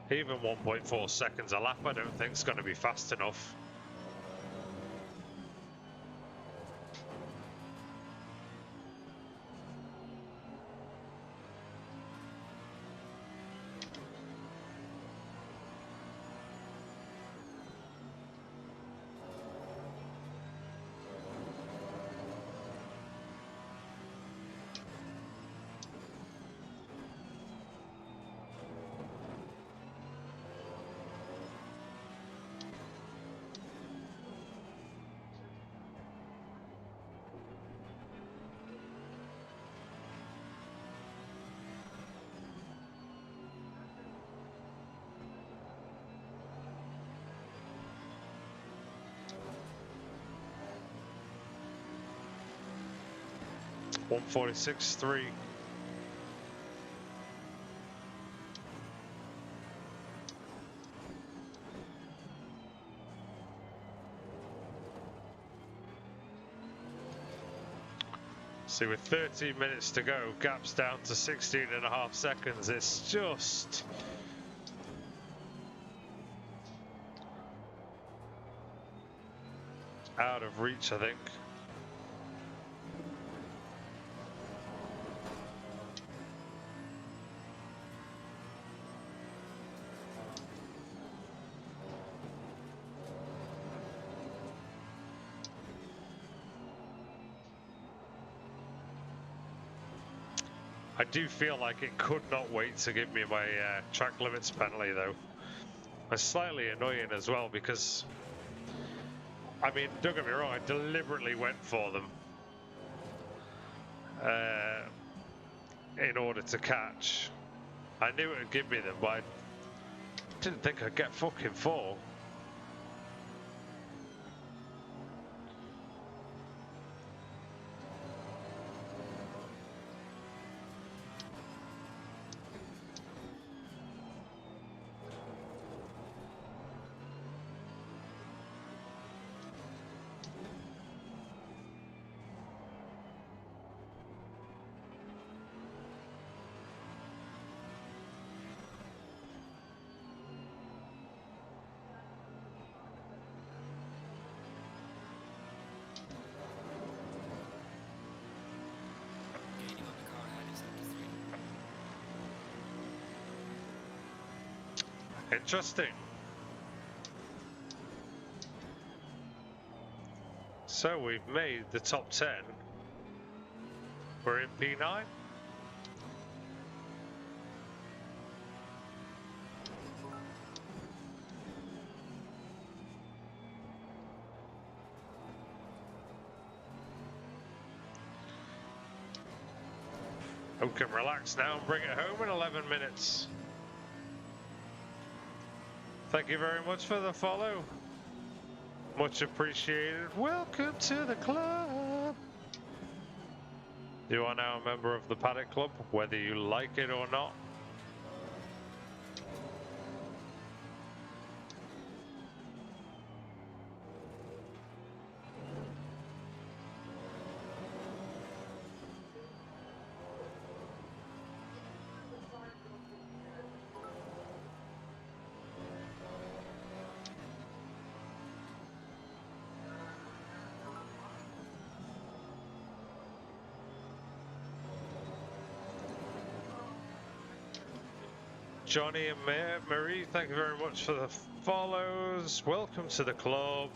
[SPEAKER 3] Even 1.4 seconds a lap I don't think is going to be fast enough. 146.3. See, with 13 minutes to go, gap's down to 16.5 seconds. It's just out of reach, I think. I do feel like it could not wait to give me my track limits penalty, though. It's slightly annoying as well because, I mean, don't get me wrong, I deliberately went for them in order to catch. I knew it would give me them, but I didn't think I'd get fucking 4.
[SPEAKER 4] Gaining on the car ahead is up to 3.
[SPEAKER 3] Interesting. So we've made the top 10. We're in P9. We can relax now and bring it home in 11 minutes. Thank you very much for the follow. Much appreciated. Welcome to the club. You are now a member of the Paddock Club, whether you like it or not. Johnny and Marie, thank you very much for the follows. Welcome to the club.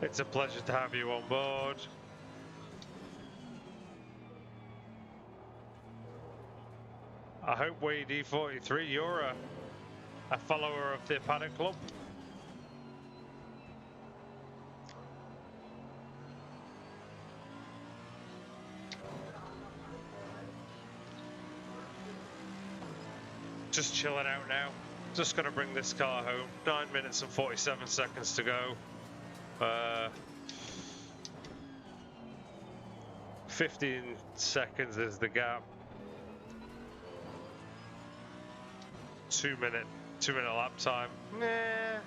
[SPEAKER 3] It's a pleasure to have you on board. I hope Wade E43, you're a follower of the Paddock Club. Just chilling out now. Just gonna bring this car home. 9 minutes and 47 seconds to go. 15 seconds is the gap. 2 minute lap time. Nah. I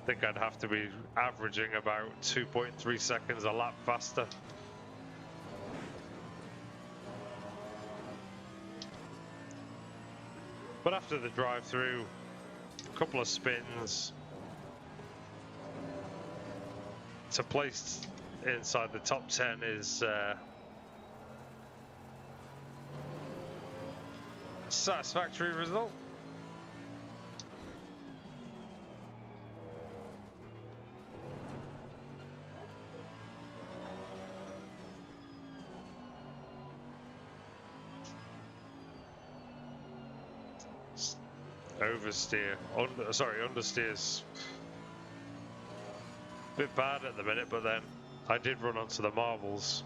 [SPEAKER 3] think I'd have to be averaging about 2.3 seconds a lap faster. But after the drive-through, a couple of spins to place inside the top 10 is a satisfactory result. Oversteer, understeer's a bit bad at the minute, but then I did run onto the marbles.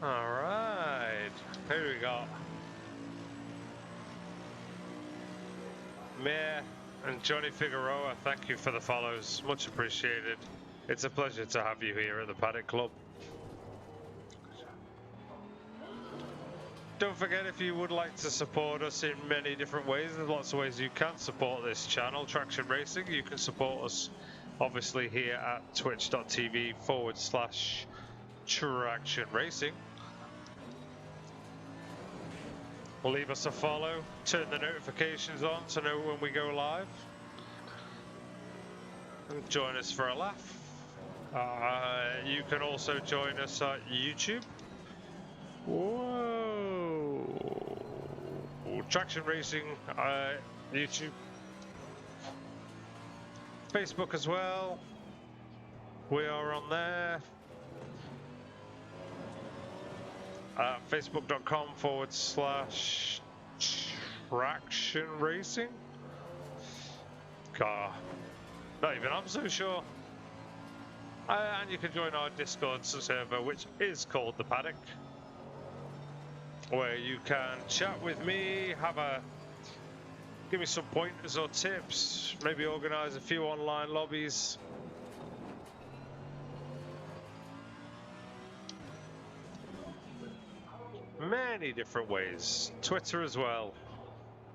[SPEAKER 2] All right, who we got? Mayor and Johnny Figueroa, thank you for the follows, much appreciated. It's a pleasure to have you here at the Paddock Club. Don't forget, if you would like to support us in many different ways, there's lots of ways you can support this channel, Traction Racing. You can support us obviously here at twitch.tv/Traction Racing. Leave us a follow, turn the notifications on to know when we go live, and join us for a laugh. You can also join us at YouTube. Whoa! Traction Racing, YouTube, Facebook as well. We are on there. Facebook.com/Traction Racing. God, not even I'm so sure. And you can join our Discord server, which is called The Paddock, where you can chat with me, give me some pointers or tips, maybe organise a few online lobbies. Many different ways. Twitter as well.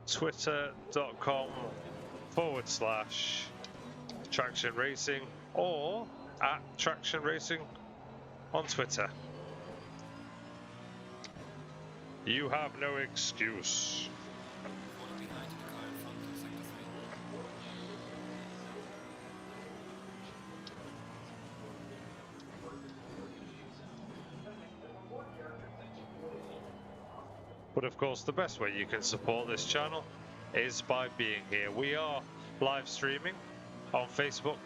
[SPEAKER 2] Twitter.com/Traction Racing or at Traction Racing on Twitter. You have no excuse.
[SPEAKER 4] Corner behind the car in front of sector 3.
[SPEAKER 2] But of course, the best way you can support this channel is by being here. We are live streaming on Facebook,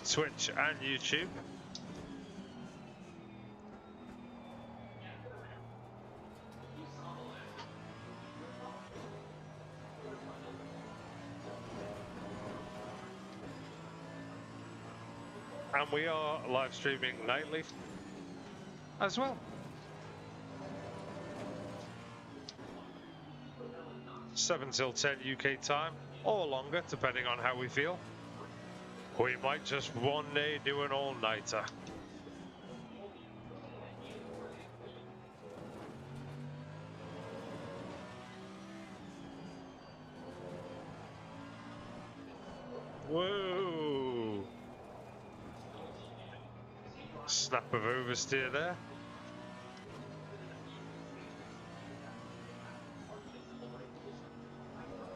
[SPEAKER 2] Twitch and YouTube. And we are live streaming nightly as well. 7 till 10 UK time, or longer, depending on how we feel. We might just one day do an all-nighter. Whoa! Snap of oversteer there.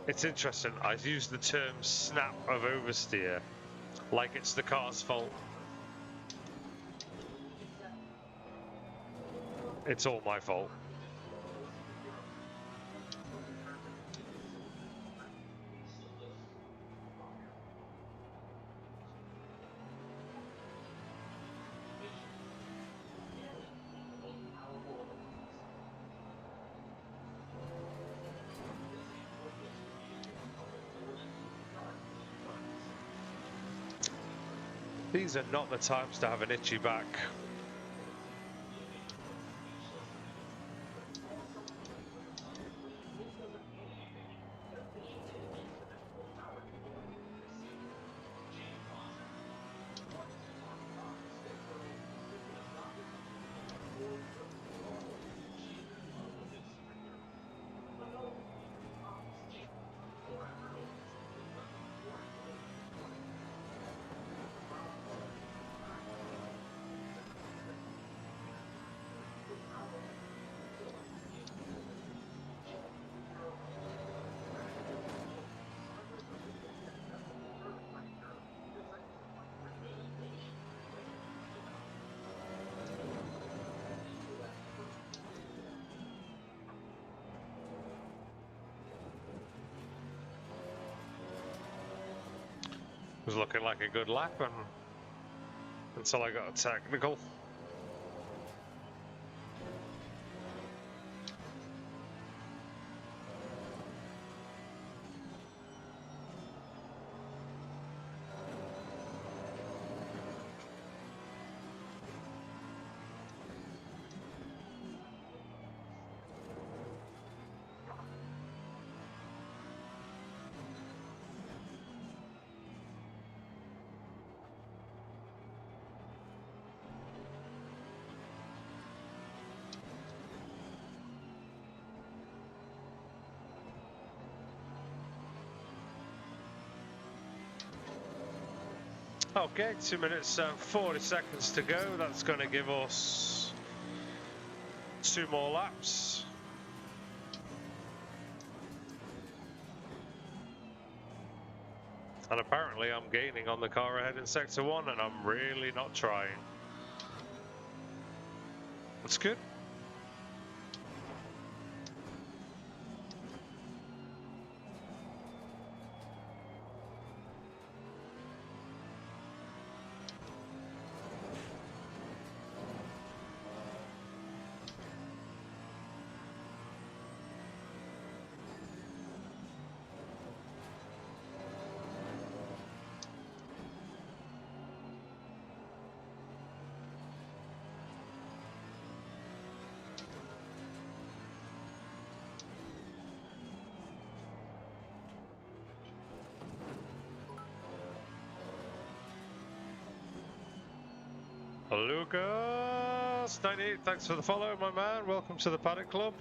[SPEAKER 2] It's interesting, I use the term snap of oversteer like it's the car's fault. It's all my fault. These are not the times to have an itchy back. Was looking like a good lap until I got a technical. Okay, 2 minutes and 40 seconds to go. That's going to give us 2 more laps. And apparently I'm gaining on the car ahead in Sector 1 and I'm really not trying. That's good. Lucas 98, thanks for the follow, my man. Welcome to the Paddock Club.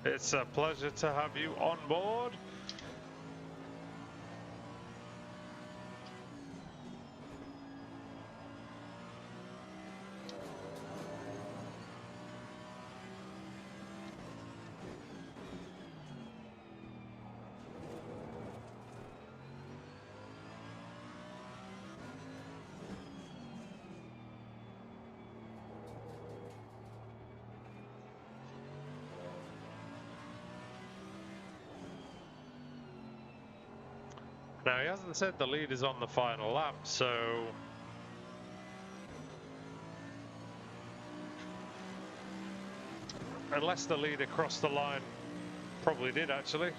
[SPEAKER 2] It's a pleasure to have you on board. Now, he hasn't said the lead is on the final lap, so unless the leader crossed the line, probably did actually.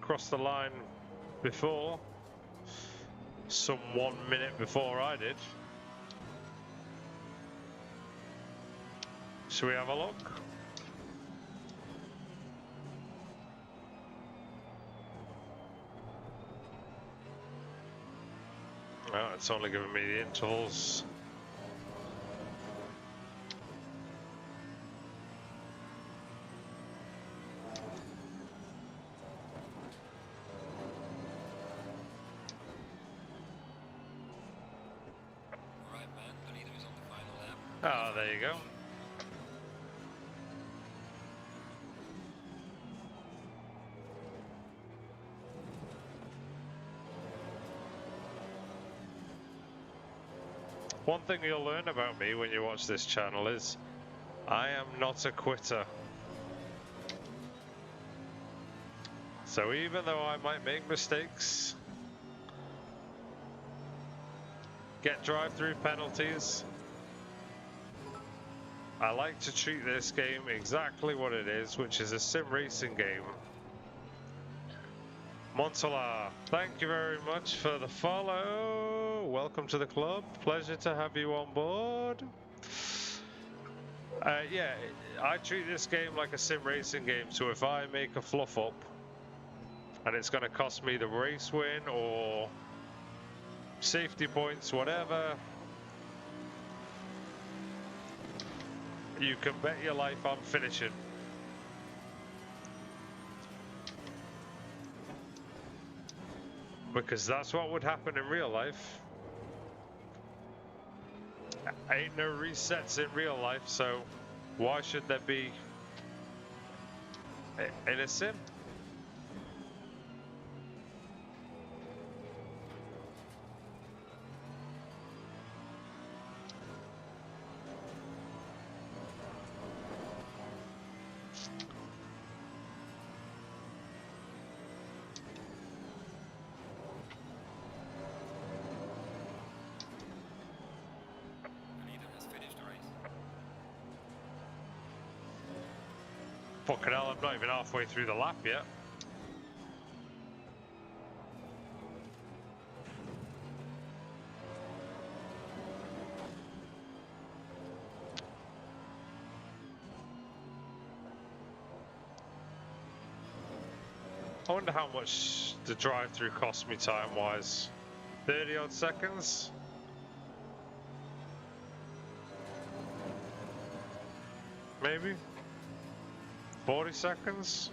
[SPEAKER 2] Crossed the line before, some 1 minute before I did. Shall we have a look? Oh, it's only giving me the intervals.
[SPEAKER 4] Alright, man, the leader is on the final lap.
[SPEAKER 2] Ah, there you go. One thing you'll learn about me when you watch this channel is I am not a quitter. So even though I might make mistakes, get drive-through penalties, I like to treat this game exactly what it is, which is a sim racing game. Montola, thank you very much for the follow. Welcome to the club. Pleasure to have you on board. Yeah, I treat this game like a sim racing game, so if I make a fluff up and it's going to cost me the race win or safety points, whatever, you can bet your life I'm finishing. Because that's what would happen in real life. Ain't no resets in real life, so why should there be in a sim? Fucking hell, I'm not even halfway through the lap yet. I wonder how much the drive-through cost me time-wise. 30 odd seconds? Maybe? 40 seconds?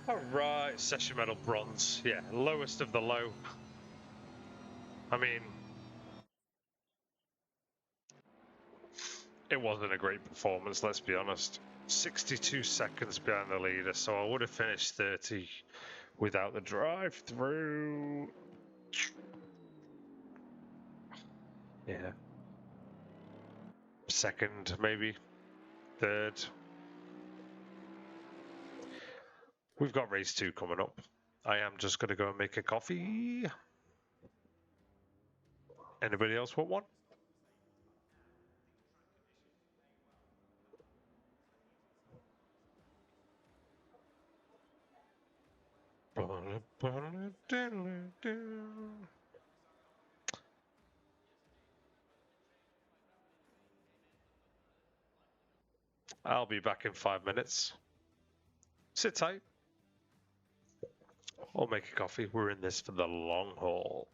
[SPEAKER 3] Alright, session medal bronze. Yeah, lowest of the low. I mean, it wasn't a great performance, let's be honest. 62 seconds behind the leader, so I would have finished 30 without the drive-through. Yeah. Second, maybe. Third. We've got race 2 coming up. I am just going to go and make a coffee. Anybody else want one? I'll be back in 5 minutes. Sit tight. I'll make a coffee. We're in this for the long haul.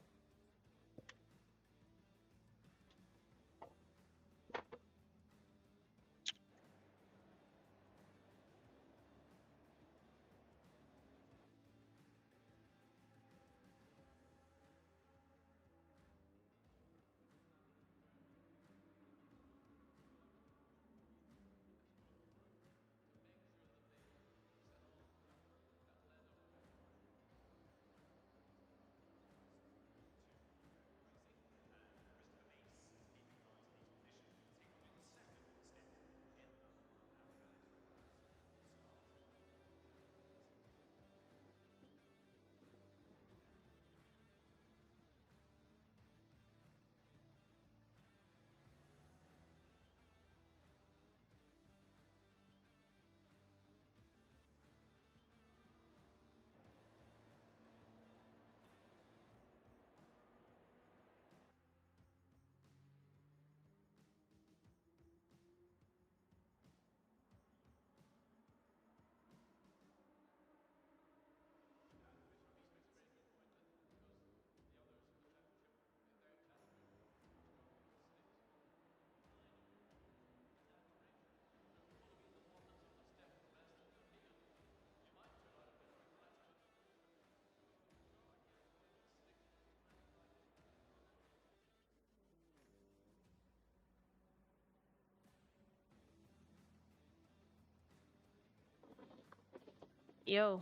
[SPEAKER 5] Yo.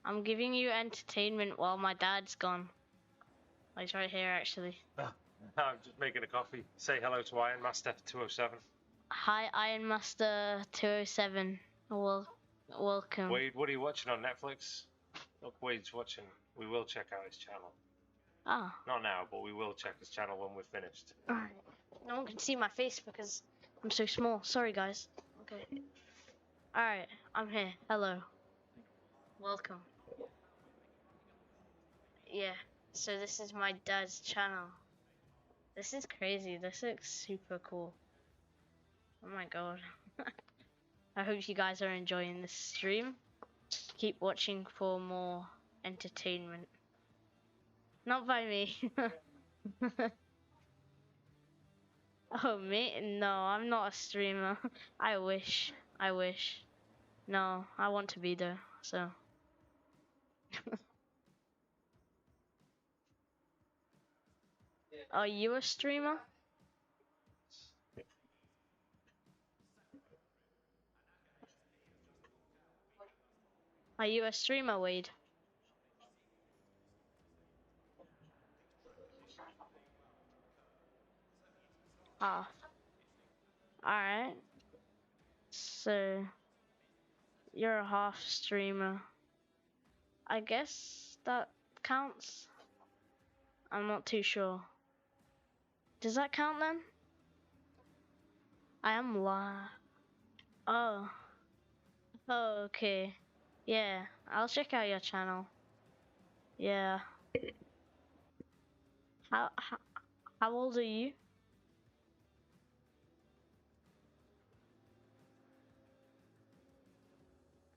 [SPEAKER 5] I'm giving you entertainment while my dad's gone. Oh, he's right here, actually.
[SPEAKER 3] I'm just making a coffee. Say hello to Iron Master 207.
[SPEAKER 5] Hi, Iron Master 207. Welcome.
[SPEAKER 3] Wade, what are you watching on Netflix? Look, Wade's watching. We will check out his channel.
[SPEAKER 5] Ah.
[SPEAKER 3] Not now, but we will check his channel when we're finished.
[SPEAKER 5] Alright. No one can see my face because I'm so small. Sorry, guys. Okay. Alright, I'm here. Hello. Welcome. Yeah. So this is my dad's channel. This is crazy. This looks super cool. Oh my god. I hope you guys are enjoying this stream. Keep watching for more entertainment. Not by me. Oh, me? No, I'm not a streamer. I wish. I wish. No, I want to be there, so. Are you a streamer? Are you a streamer, Wade? Ah. Alright. So, you're a half streamer. I guess that counts. I'm not too sure. Does that count then? I am live. Oh. Oh, okay. Yeah, I'll check out your channel. Yeah. How old are you?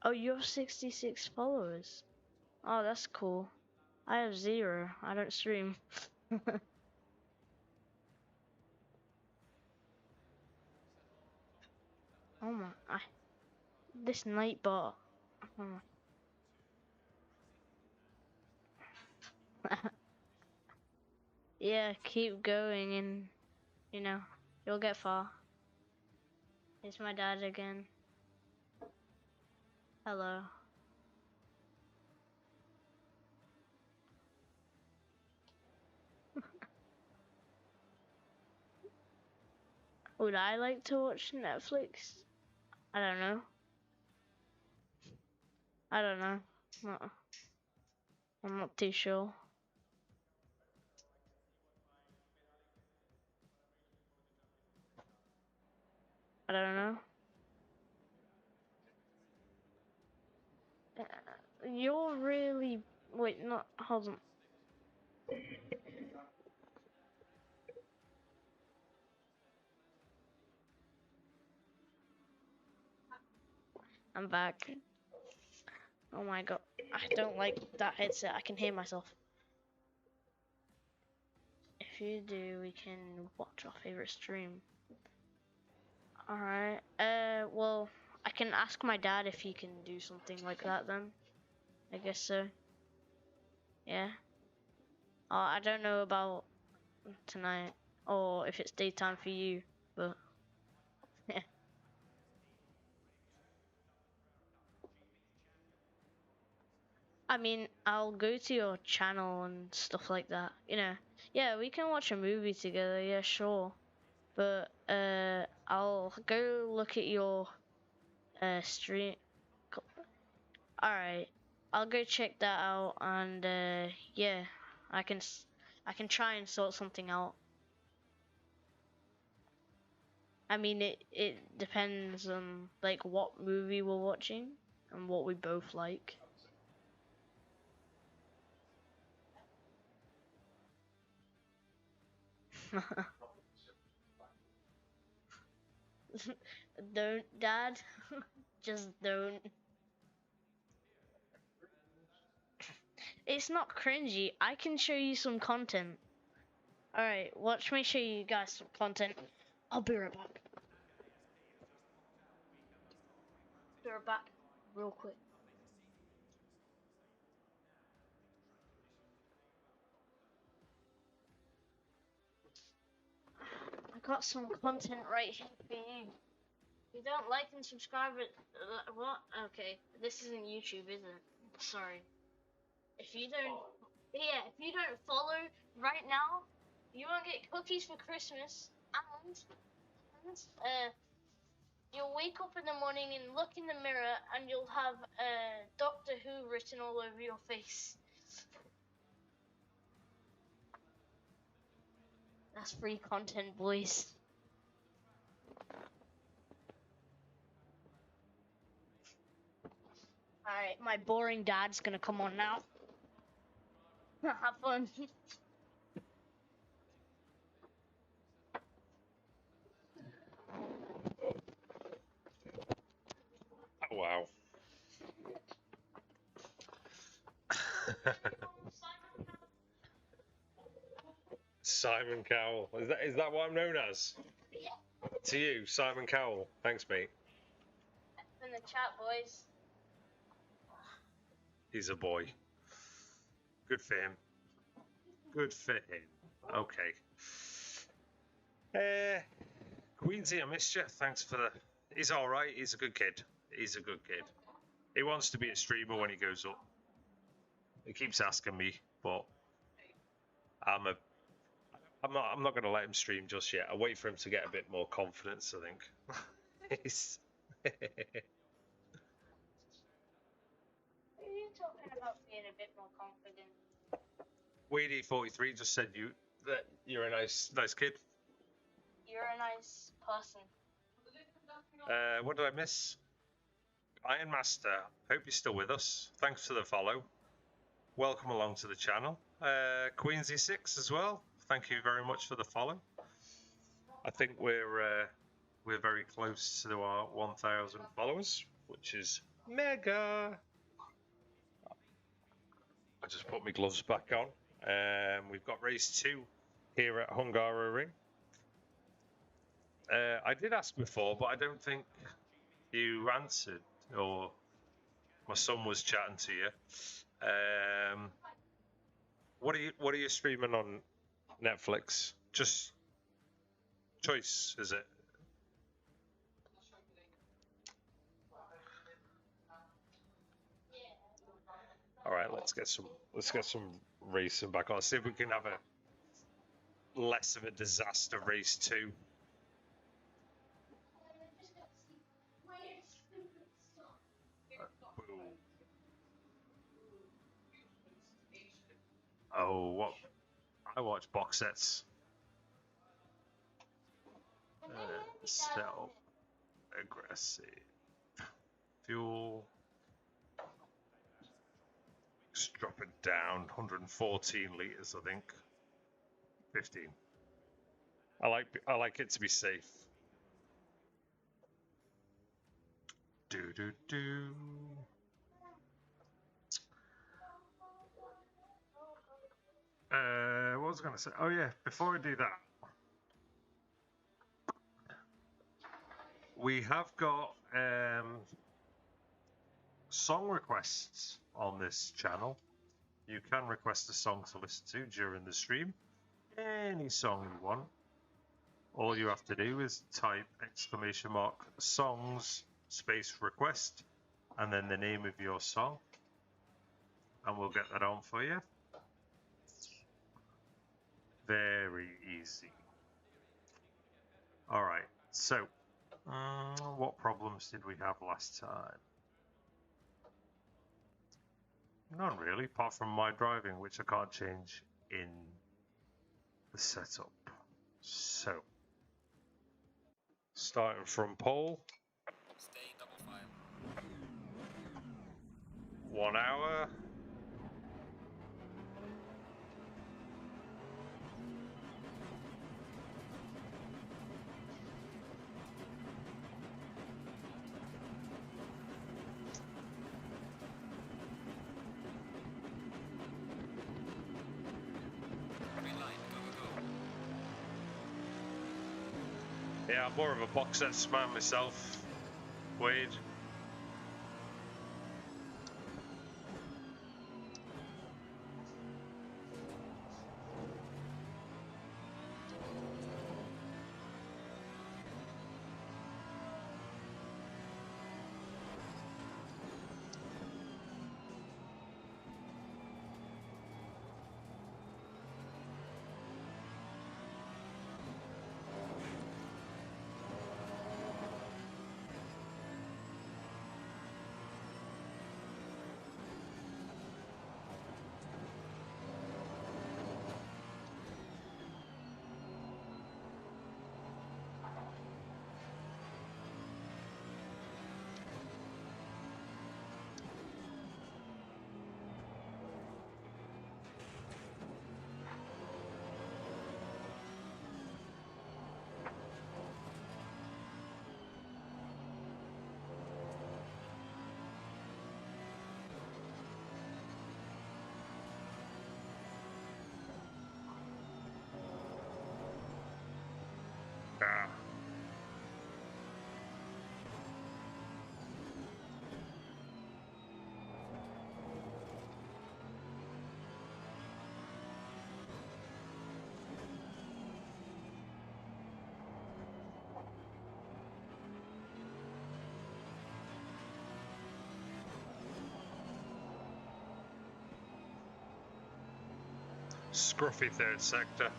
[SPEAKER 5] Oh, you have 66 followers. Oh, that's cool. I have 0. I don't stream. Oh my. this Nightbot. Yeah, keep going and, you know, you'll get far. Here's my dad again. Hello. Would I like to watch Netflix? I don't know. I don't know. No. I'm not too sure. I don't know. You're really... Wait, not... Hold on. I'm back. Oh my god. I don't like that headset. I can hear myself. If you do, we can watch our favorite stream. Alright. Well, I can ask my dad if he can do something like that then. I guess so. Yeah. I don't know about tonight or if it's daytime for you, but yeah. I mean, I'll go to your channel and stuff like that. You know, yeah, we can watch a movie together. Yeah, sure. But I'll go look at your stream. All right, I'll go check that out, and yeah, I can try and sort something out. I mean, it depends on like what movie we're watching and what we both like. Don't, Dad. Just don't. It's not cringy. I can show you some content. Alright, watch me show you guys some content. I'll be right back. Be right back real quick. I got some content right here for you. If you don't like and subscribe, what? Okay, this isn't YouTube, is it? Sorry. If you don't, yeah, if you don't follow right now, you won't get cookies for Christmas, and you'll wake up in the morning and look in the mirror, and you'll have Doctor Who written all over your face. That's free content, boys. Alright, my boring dad's gonna come on now. Have fun.
[SPEAKER 2] Oh, wow. Simon Cowell. Is that what I'm known as?
[SPEAKER 5] Yeah.
[SPEAKER 2] To you, Simon Cowell. Thanks, mate.
[SPEAKER 5] In the chat, boys.
[SPEAKER 2] He's a boy. Good for him. Good for him. Okay. Queensy, I missed you. Thanks for the... He's alright. He's a good kid. He's a good kid. He wants to be a streamer when he goes up. He keeps asking me, but I'm not going to let him stream just yet. I'll wait for him to get a bit more confidence, I think. He's...
[SPEAKER 5] What are you talking about being a bit more confident?
[SPEAKER 2] Weedy43 just said that you're a nice kid.
[SPEAKER 5] You're a nice person.
[SPEAKER 2] What did I miss? Iron Master, hope you're still with us. Thanks for the follow. Welcome along to the channel. Queensy6 as well. Thank you very much for the follow. I think we're very close to our 1,000 followers, which is mega. I just put my gloves back on. We've got race 2 here at Hungaroring. I did ask before, but I don't think you answered. or my son was chatting to you. What are you streaming on Netflix? Just choice, is it? All right, let's get some racing back on. See if we can have a less of a disaster race too. Oh, what? I watch box sets. Sell aggressive fuel. Just drop it down. 114 liters, I think. 15. I like it to be safe. Do. What was I going to say? Oh yeah, before I do that, we have got song requests on this channel. You can request a song to listen to during the stream. Any song you want. All you have to do is type !songs space request and then the name of your song, and we'll get that on for you. Very easy. All right, so what problems did we have last time? None really, apart from my driving, which I can't change in the setup. So, starting from pole.
[SPEAKER 4] Stay double file.
[SPEAKER 2] 1 hour.
[SPEAKER 4] Green line, go.
[SPEAKER 2] Yeah, I'm more of a box sets man myself, Wade. Ah. Scruffy third sector.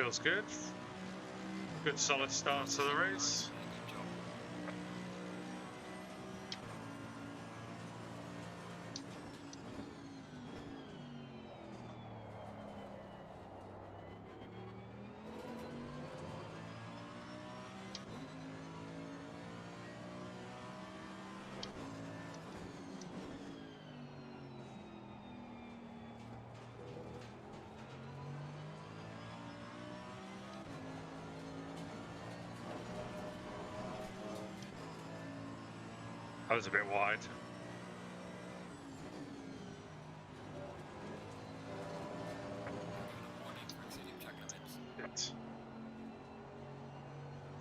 [SPEAKER 2] feels good. Good solid start to the race.
[SPEAKER 4] Good job.
[SPEAKER 2] That was a bit wide.
[SPEAKER 4] Warning for exceeding track limits.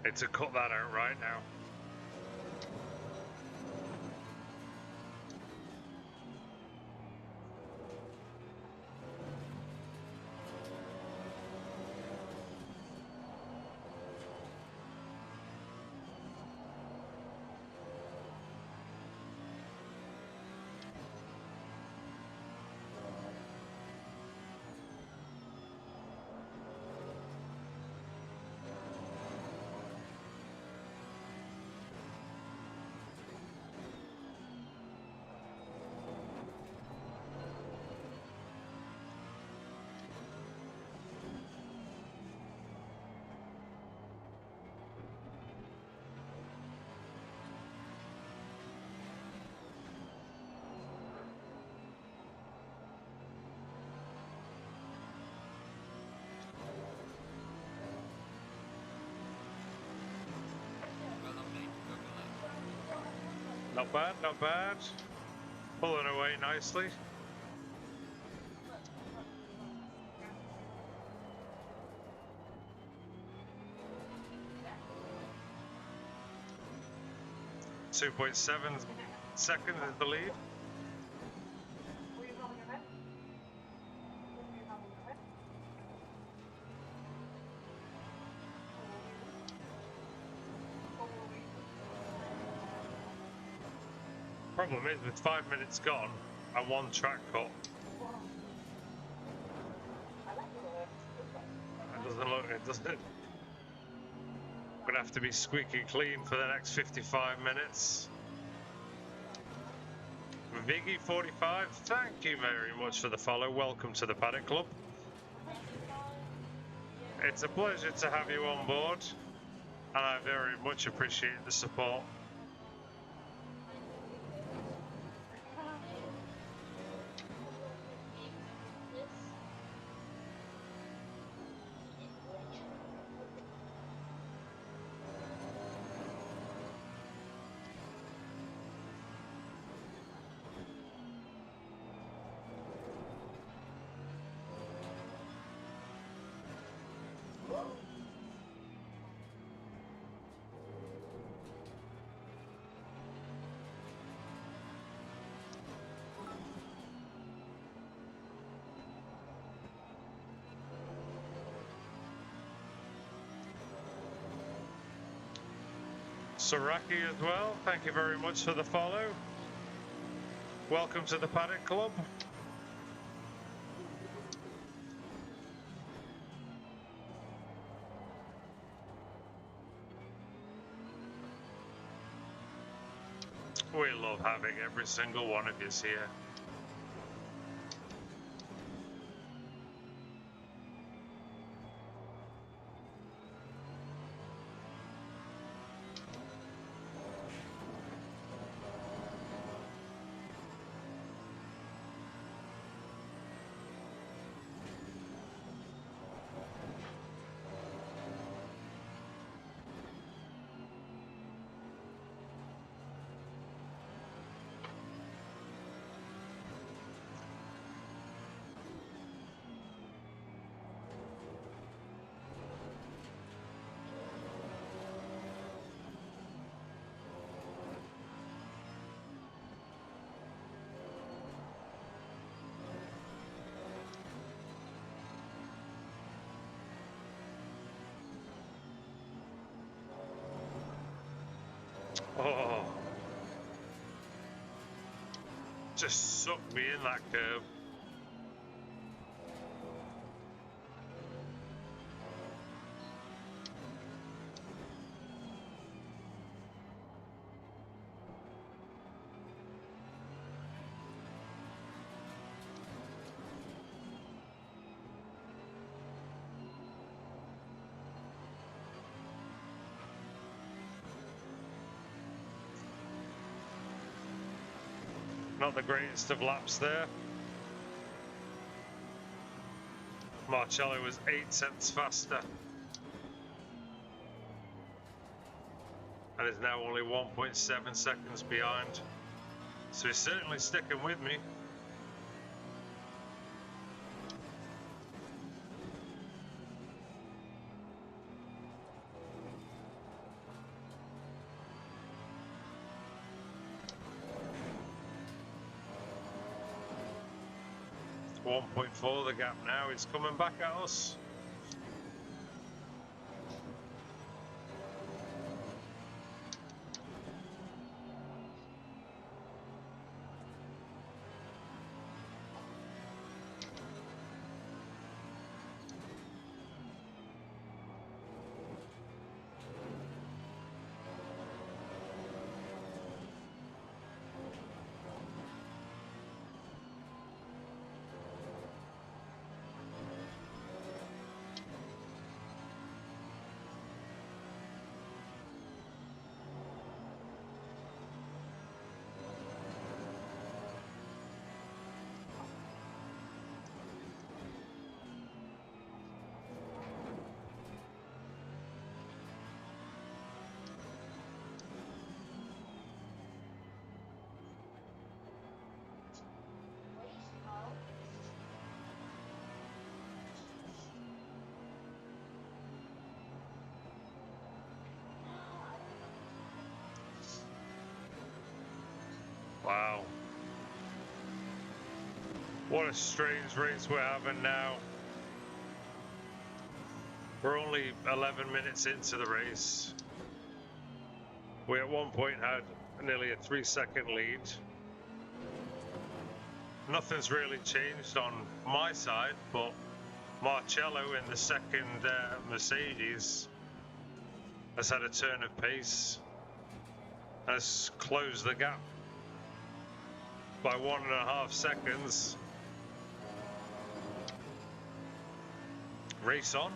[SPEAKER 2] Need to cut that out right now.
[SPEAKER 4] Well done, mate. Go for that.
[SPEAKER 2] Not bad, not bad. Pulling away nicely. .7 seconds is the lead. Problem is, with 5 minutes gone and one track cut, it doesn't. Gonna have to be squeaky clean for the next 55 minutes. Viggy45, thank you very much for the follow. Welcome to the Paddock Club. It's a pleasure to have you on board, and I very much appreciate the support. Saraki as well, thank you very much for the follow. Welcome to the Paddock Club. We love having every single one of you here. Oh, just sucked me in that curve.
[SPEAKER 3] Not the greatest of laps there. Marcello was 8 tenths faster. And is now only 1.7 seconds behind. So he's certainly sticking with me. .4 the gap now, he's coming back at us. Wow. What a strange race we're having now. We're only 11 minutes into the race. We at one point had nearly a 3-second lead. Nothing's really changed on my side, but Marcello in the second Mercedes has had a turn of pace, has closed the gap by 1.5 seconds. Race on.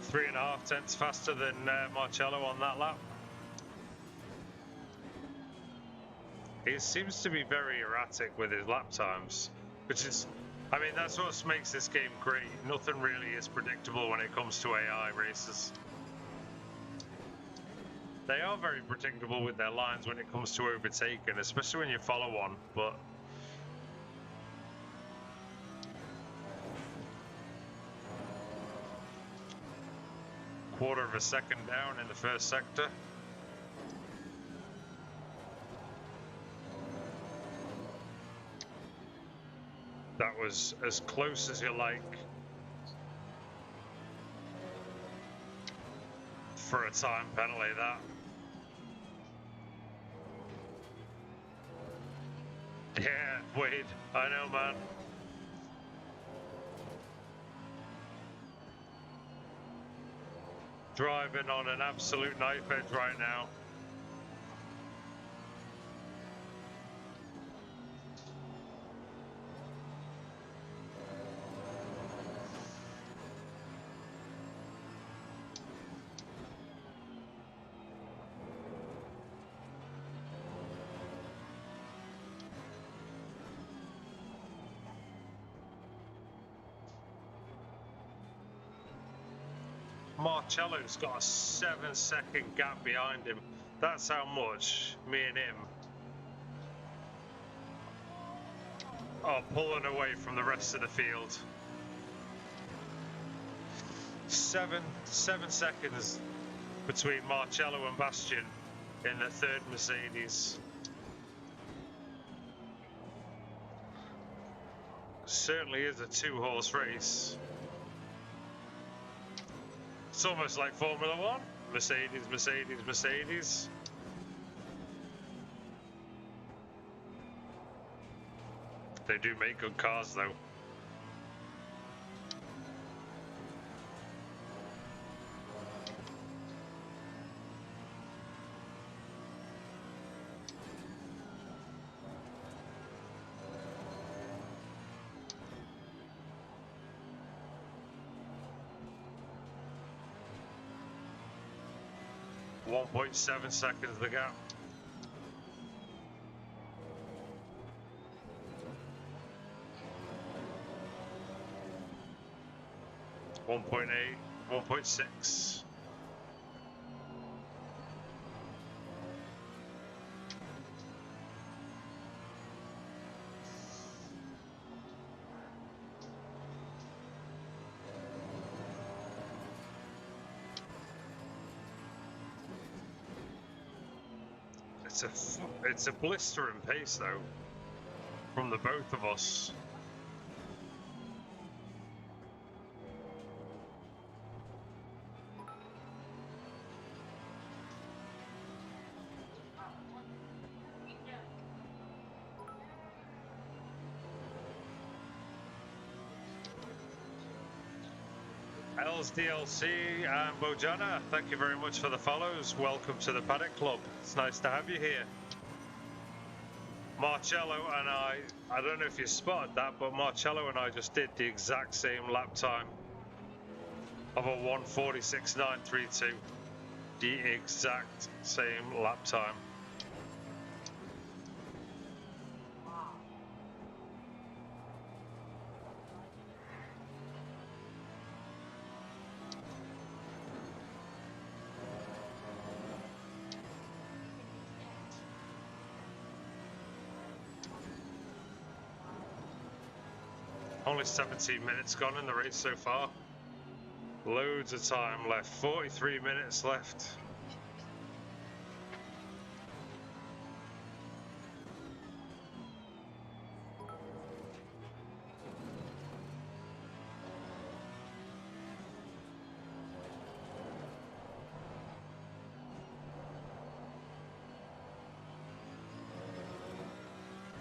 [SPEAKER 3] Three and a half tenths faster than Marcello on that lap. He seems to be very erratic with his lap times, which is, I mean, that's what makes this game great. Nothing really is predictable when it comes to AI races. They are very predictable with their lines when it comes to overtaking, especially when you follow one, but quarter of a second down in the first sector. That was as close as you like for a time penalty, that. Yeah, Wade, I know, man. Driving on an absolute knife edge right now.
[SPEAKER 2] Marcello's got a 7-second gap behind him. That's how much me and him are pulling away from the rest of the field. 7 seconds between Marcello and Bastian in the third Mercedes. Certainly is a 2-horse race. It's almost like Formula One. Mercedes, Mercedes, Mercedes. They do make good cars though. .7 seconds the gap. 1.8, 1.6. It's a blistering pace though, from the both of us. Els DLC and Bojana, thank you very much for the follows. Welcome to the Paddock Club. It's nice to have you here. Marcello and I don't know if you spotted that, but Marcello and I just did the exact same lap time of a 1:46.932. The exact same lap time. Only 17 minutes gone in the race so far. Loads of time left. 43 minutes left.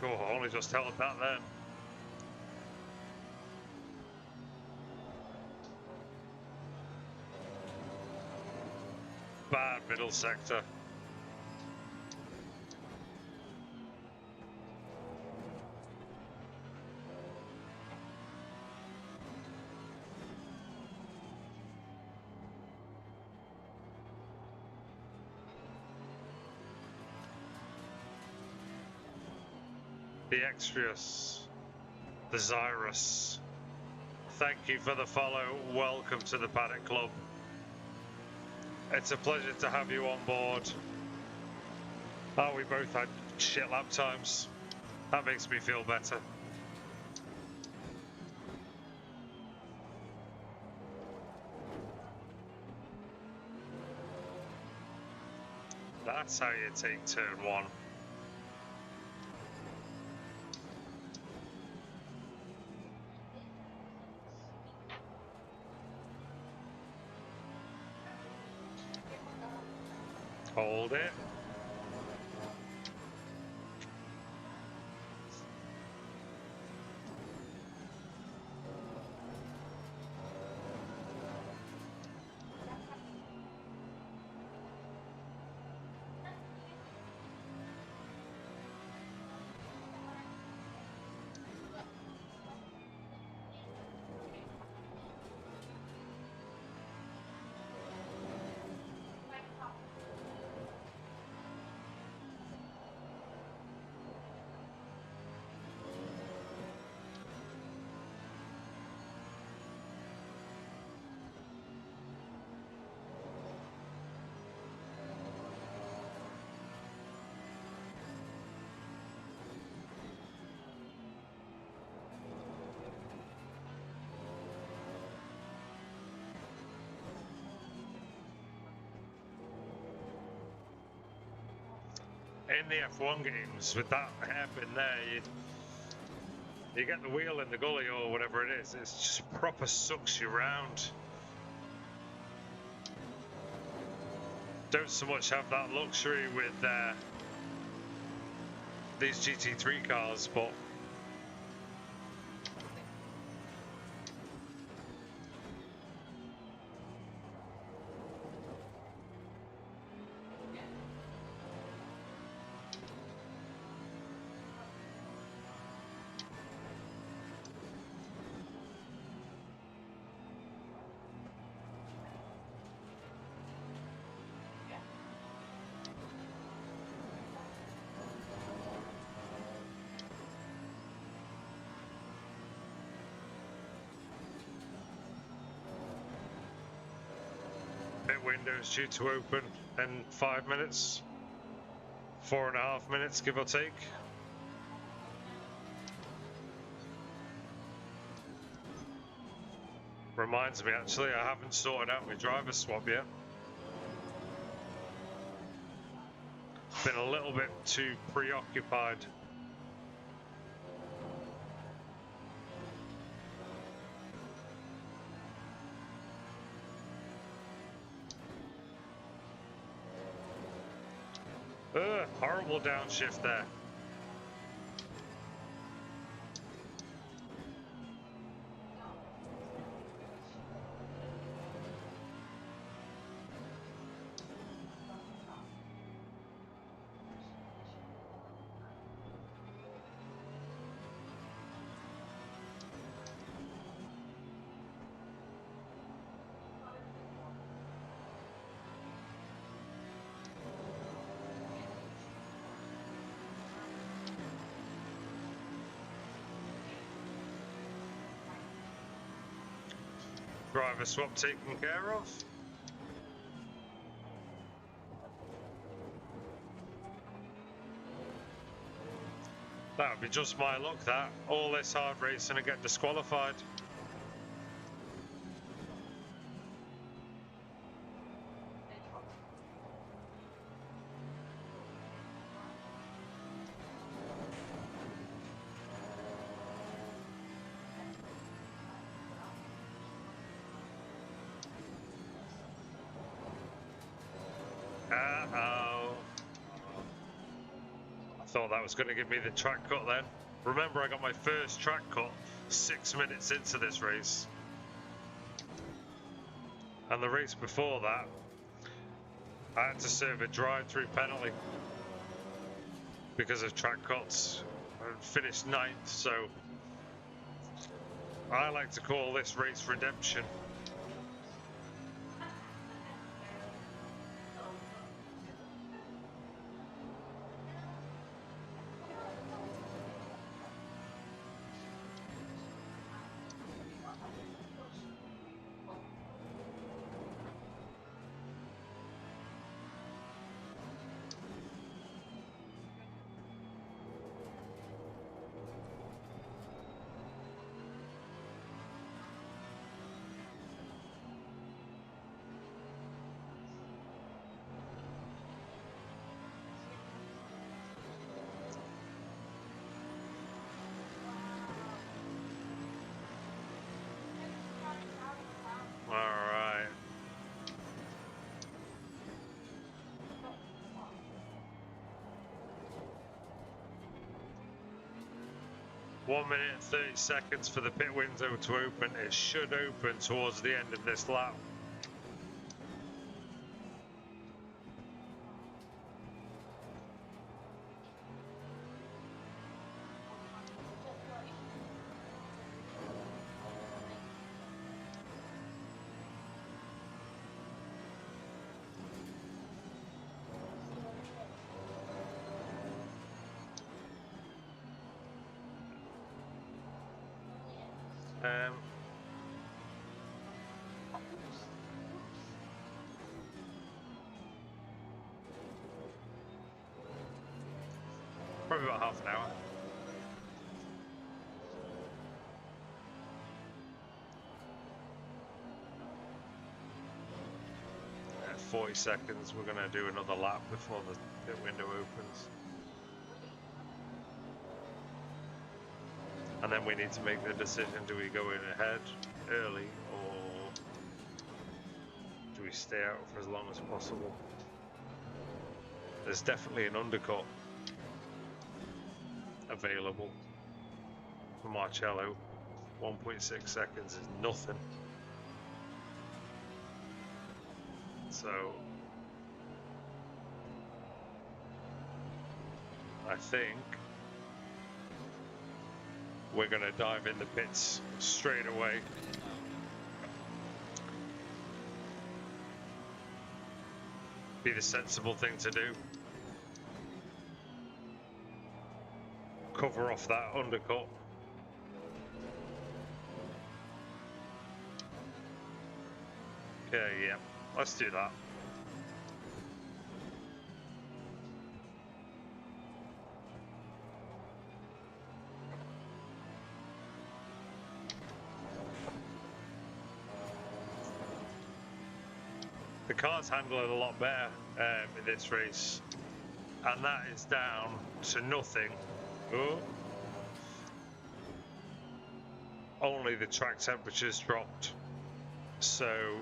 [SPEAKER 2] Oh, I only just held that then. Bad middle sector. The Extrius, the Zyrus. Thank you for the follow. Welcome to the Paddock Club. It's a pleasure to have you on board. Oh, we both had shit lap times. That makes me feel better. That's how you take turn one. Hold it. in the F1 games with that hairpin there, you get the wheel in the gully or whatever it is. It's just proper sucks you round. Don't so much have that luxury with these GT3 cars, but pit window's due to open in 5 minutes, 4.5 minutes, give or take. Reminds me, actually, I haven't sorted out my driver swap yet. Been a little bit too preoccupied. Horrible downshift there. Driver swap taken care of. That would be just my luck, that. All this hard racing and get disqualified. Uh-oh. I thought that was going to give me the track cut then. Remember, I got my first track cut 6 minutes into this race. And the race before that, I had to serve a drive-through penalty because of track cuts. I finished 9th, so I like to call this race redemption. Alright. One minute and 30 seconds for the pit window to open. It should open towards the end of this lap. Probably about half an hour. 40 seconds. We're going to do another lap before the pit window opens. And then we need to make the decision, do we go in ahead early or do we stay out for as long as possible? There's definitely an undercut available for Marcello. 1.6 seconds is nothing. So I think we're going to dive in the pits straight away.
[SPEAKER 4] It is now.
[SPEAKER 2] Be the sensible thing to do. Cover off that undercut. Okay, yeah, let's do that. The cars handle it a lot better in this race, and that is down to nothing. Oh. Only the track temperature's dropped. So,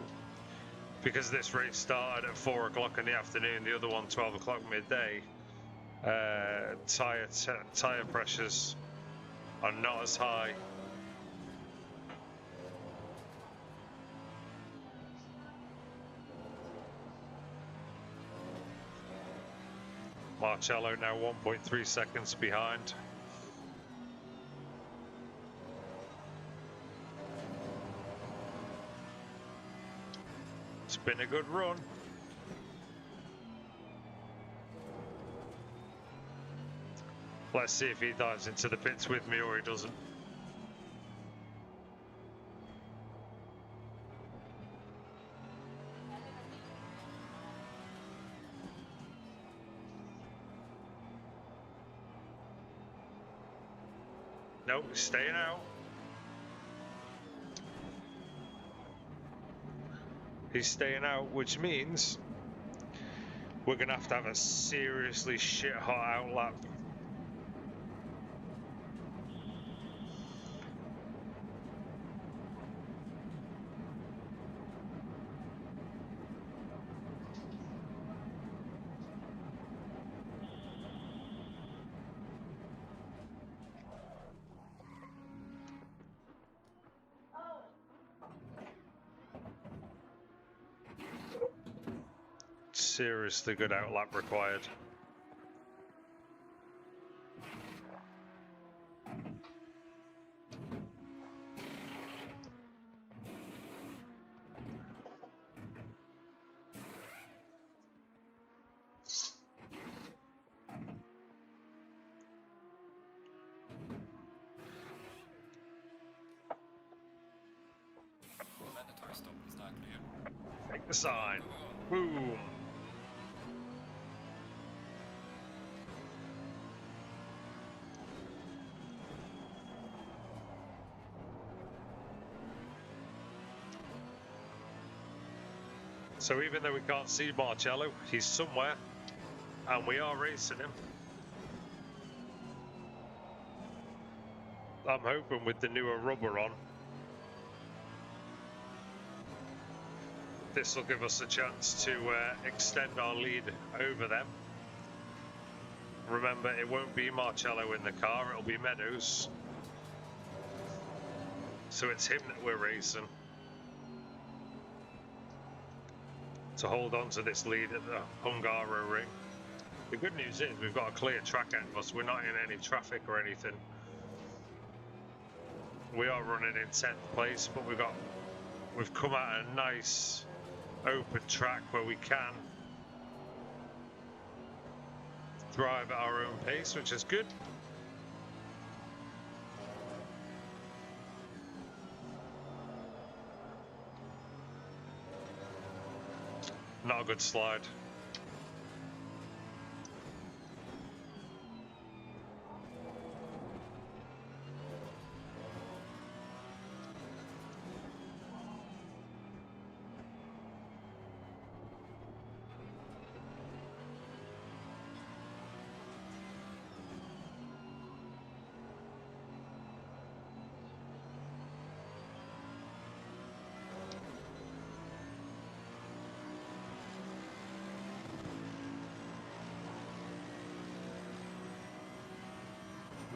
[SPEAKER 2] because this race started at 4 o'clock in the afternoon, the other one 12 o'clock midday, tyre pressures are not as high. Marcello now 1.3 seconds behind. It's been a good run. Let's see if he dives into the pits with me or he doesn't. Nope, he's staying out. He's staying out, which means we're going to have a seriously shit hot outlap. Seriously good outlap required.
[SPEAKER 4] Mandatory stop is now clear.
[SPEAKER 2] Take the sign. Boom. So even though we can't see Marcello, he's somewhere, and we are racing him. I'm hoping with the newer rubber on, this will give us a chance to extend our lead over them. Remember, it won't be Marcello in the car, it'll be Meadows. So it's him that we're racing. To hold on to this lead at the Hungaro ring. The good news is we've got a clear track ahead of us. We're not in any traffic or anything. We are running in 10th place, but we've come at a nice open track where we can drive at our own pace, which is good. Not a good slide.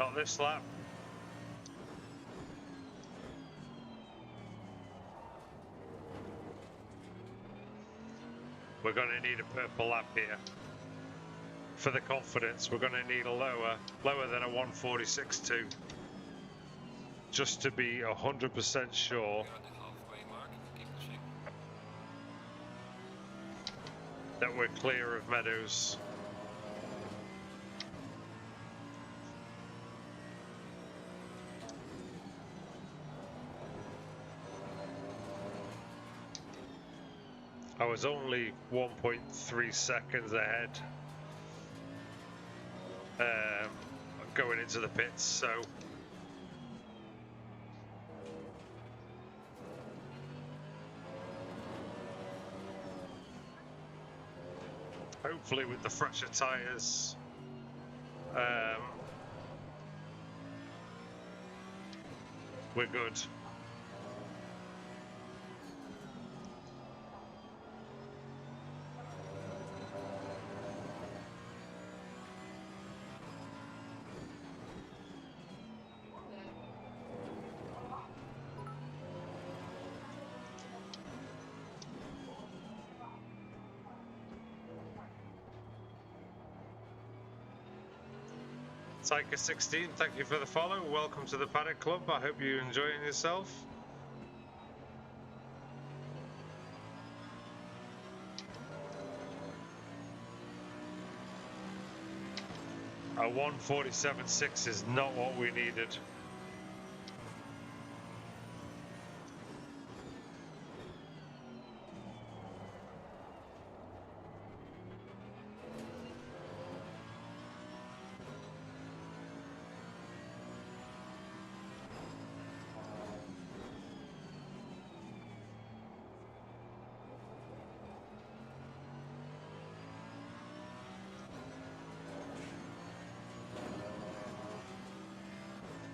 [SPEAKER 2] Not this lap. We're going to need a purple lap here. For the confidence, we're going to need a lower than a 146.2. Just to be 100% sure.
[SPEAKER 4] We're at the halfway mark. Keep pushing.
[SPEAKER 2] That we're clear of Meadows. I was only 1.3 seconds ahead going into the pits, so hopefully with the fresher tyres we're good. Tiger16, thank you for the follow. Welcome to the Paddock Club. I hope you're enjoying yourself. A 147.6 is not what we needed.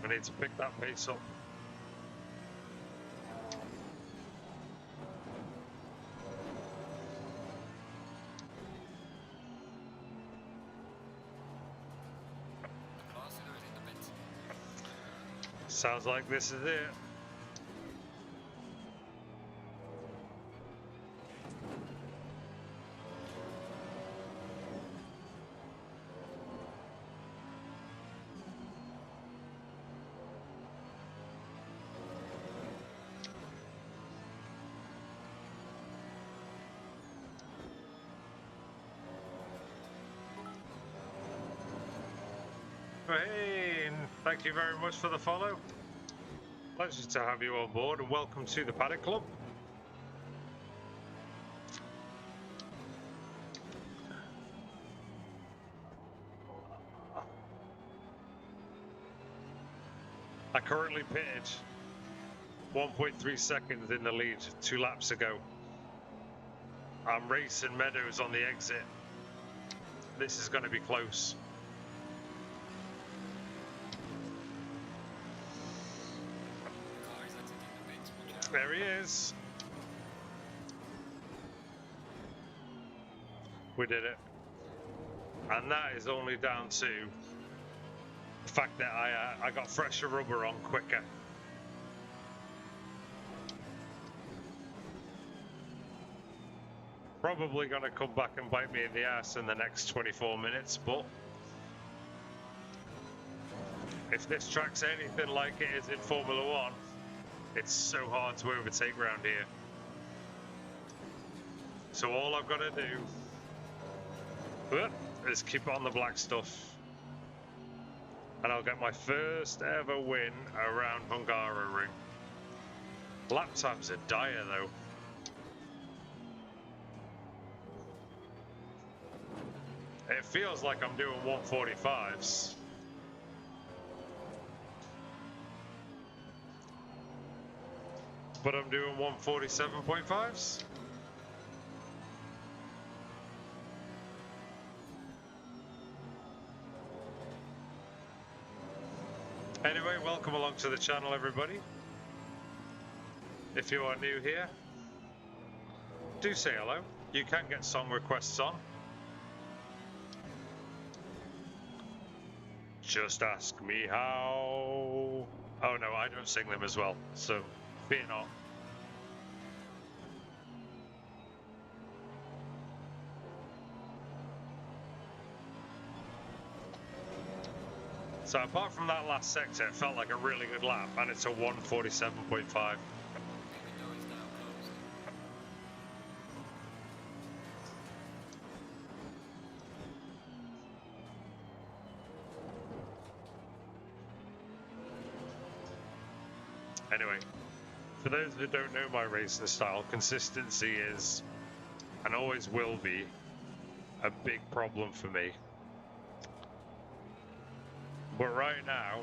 [SPEAKER 2] I need to pick that pace up.
[SPEAKER 4] The class leader is in the pits.
[SPEAKER 2] Sounds like this is it. Hey, thank you very much for the follow. Pleasure to have you on board and welcome to the Paddock Club. I currently pitted 1.3 seconds in the lead 2 laps ago. I'm racing Meadows on the exit. This is going to be close.
[SPEAKER 4] The car is exiting the pits. Watch out.
[SPEAKER 2] There he is. We did it. And that is only down to the fact that I got fresher rubber on quicker. Probably going to come back and bite me in the ass in the next 24 minutes, but if this track's anything like it is in Formula 1, it's so hard to overtake round here. So all I've got to do is keep on the black stuff. And I'll get my first ever win around Hungaroring. Lap times are dire though. It feels like I'm doing 145s. But I'm doing 147.5s. Anyway, welcome along to the channel, everybody. If you are new here, do say hello. You can get song requests on.
[SPEAKER 3] Just ask me how. Oh no, I don't sing them as well, so fear not. So apart from that last sector, it felt like a really good lap, and it's a 1:47.5.
[SPEAKER 4] The window is now closed.
[SPEAKER 3] Anyway, for those who don't know my racing style, consistency is, and always will be, a big problem for me. But right now,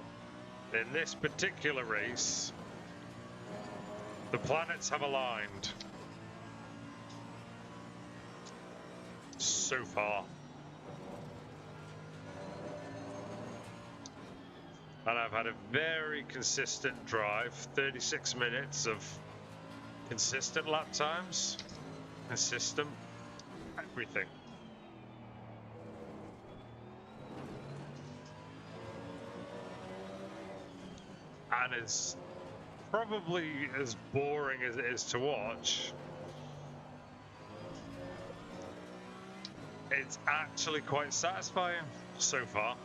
[SPEAKER 3] in this particular race, the planets have aligned. So far. And I've had a very consistent drive, 36 minutes of consistent lap times, consistent everything. And it's probably as boring as it is to watch. It's actually quite satisfying so far.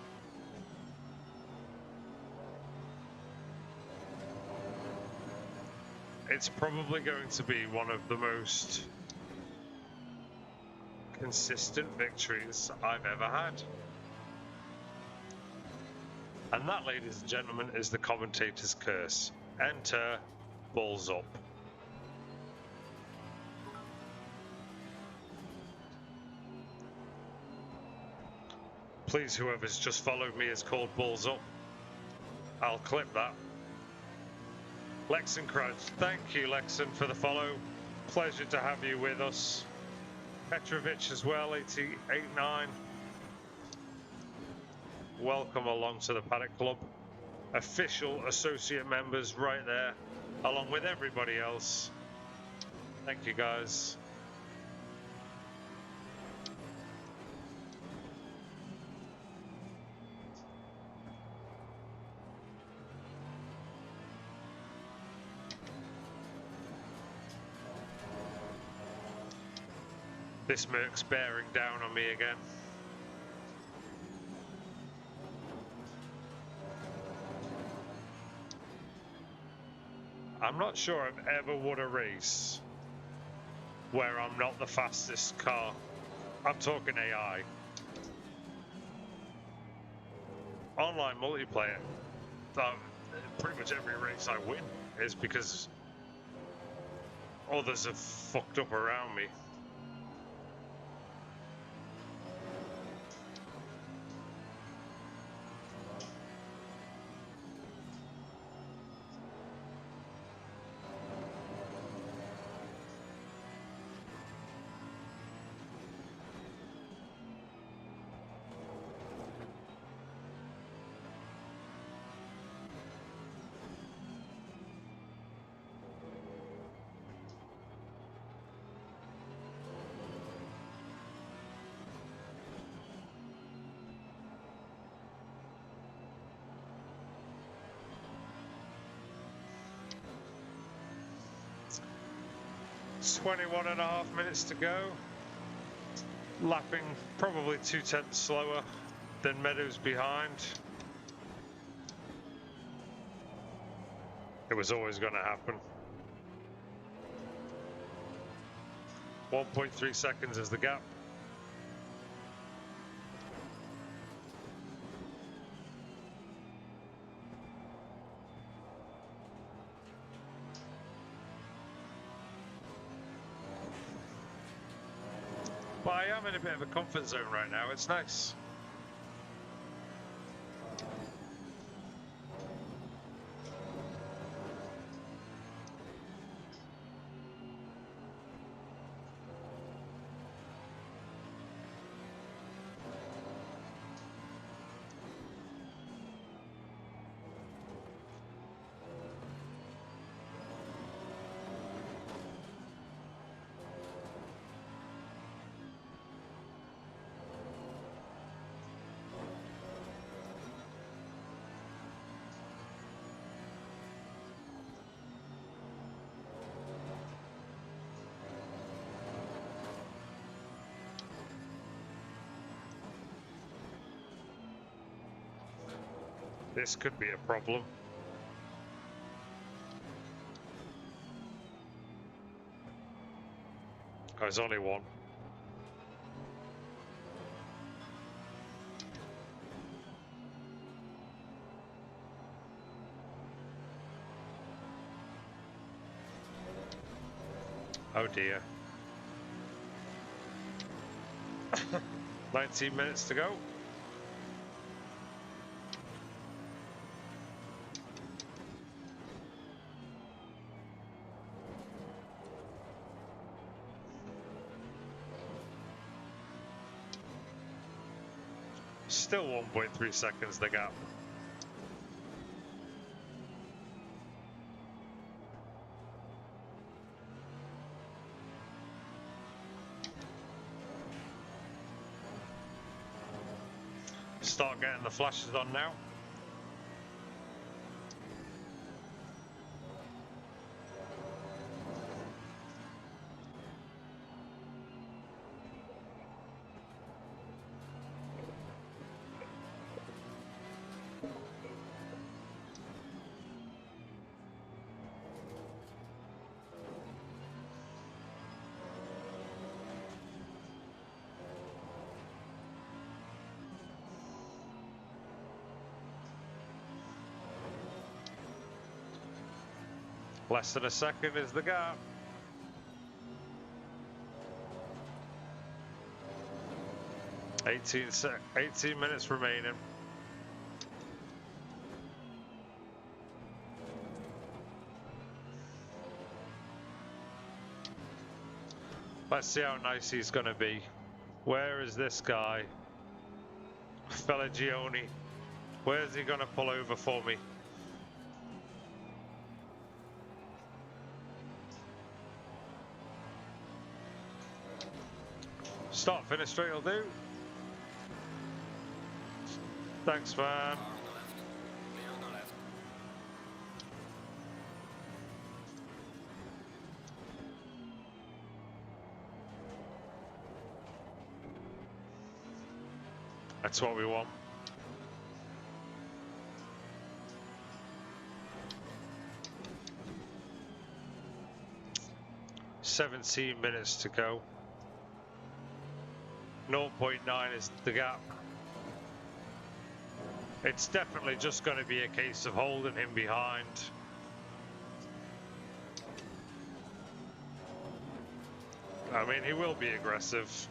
[SPEAKER 3] It's probably going to be one of the most consistent victories I've ever had. And that, ladies and gentlemen, is the commentator's curse. Enter balls up. Please, whoever's just followed me is called balls up. I'll clip that. Lexon Crouch, thank you, Lexon, for the follow. Pleasure to have you with us. Petrovic as well, 889. Welcome along to the Paddock Club. Official associate members right there, along with everybody else. Thank you, guys. This Merc's bearing down on me again. I'm not sure I've ever won a race where I'm not the fastest car. I'm talking AI. Online multiplayer, pretty much every race I win is because others have fucked up around me. It's 21.5 minutes to go. Lapping probably 2/10 slower than Meadows behind. It was always going to happen. 1.3 seconds is the gap. But I am in a bit of a comfort zone right now. It's nice. This could be a problem. Oh, there's only one. Oh dear. 19 minutes to go. Still 1.3 seconds the gap. Start getting the flashes on now. Less than a second is the gap. Eighteen minutes remaining. Let's see how nice he's going to be. Where is this guy? Feligioni. Where's he going to pull over for me? Start, finish straight will do. Thanks, man.
[SPEAKER 4] Car on the left. Clear on the left.
[SPEAKER 3] That's what we want. "17 minutes to go. 0.9 is the gap. It's definitely just going to be a case of holding him behind. I mean, he will be aggressive.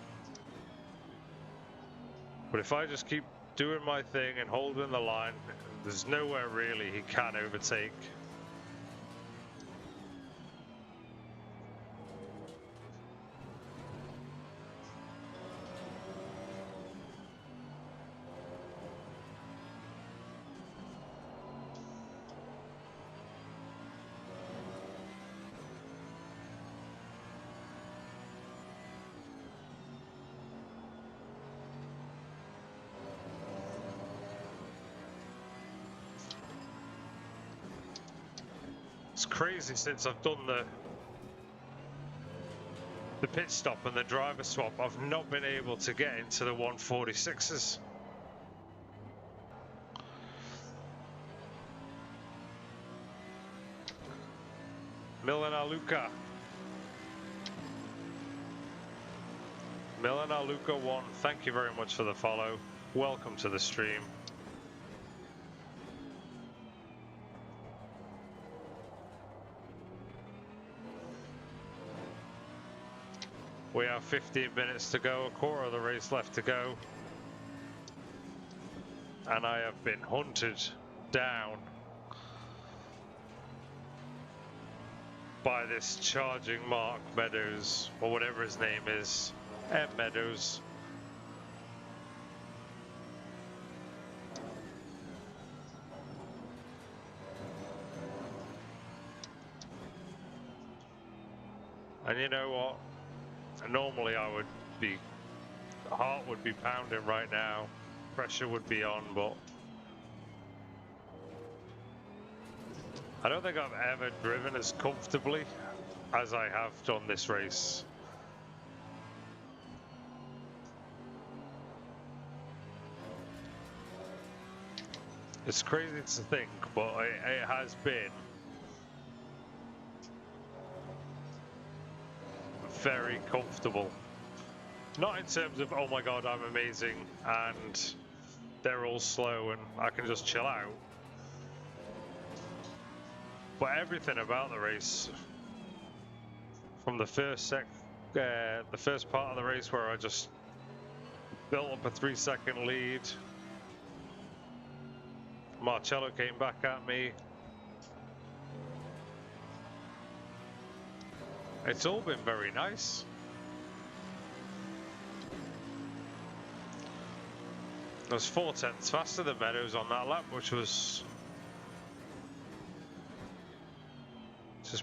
[SPEAKER 3] But if I just keep doing my thing and holding the line, there's nowhere really he can overtake. It's crazy since I've done the pit stop and the driver swap, I've not been able to get into the 146s. Milana Luca 1, thank you very much for the follow. Welcome to the stream. We have 15 minutes to go, a quarter of the race left to go. And I have been hunted down by this charging Mark Meadows, or whatever his name is, M. Meadows. And you know what? Normally heart would be pounding right now, pressure would be on, but I don't think I've ever driven as comfortably as I have done this race. It's crazy to think, but it has been very comfortable. Not in terms of, oh my god, I'm amazing, and they're all slow and I can just chill out. But everything about the race, from the first part of the race where I just built up a 3-second lead, Marcello came back at me. It's all been very nice. I was 4/10 faster than Meadows on that lap, which is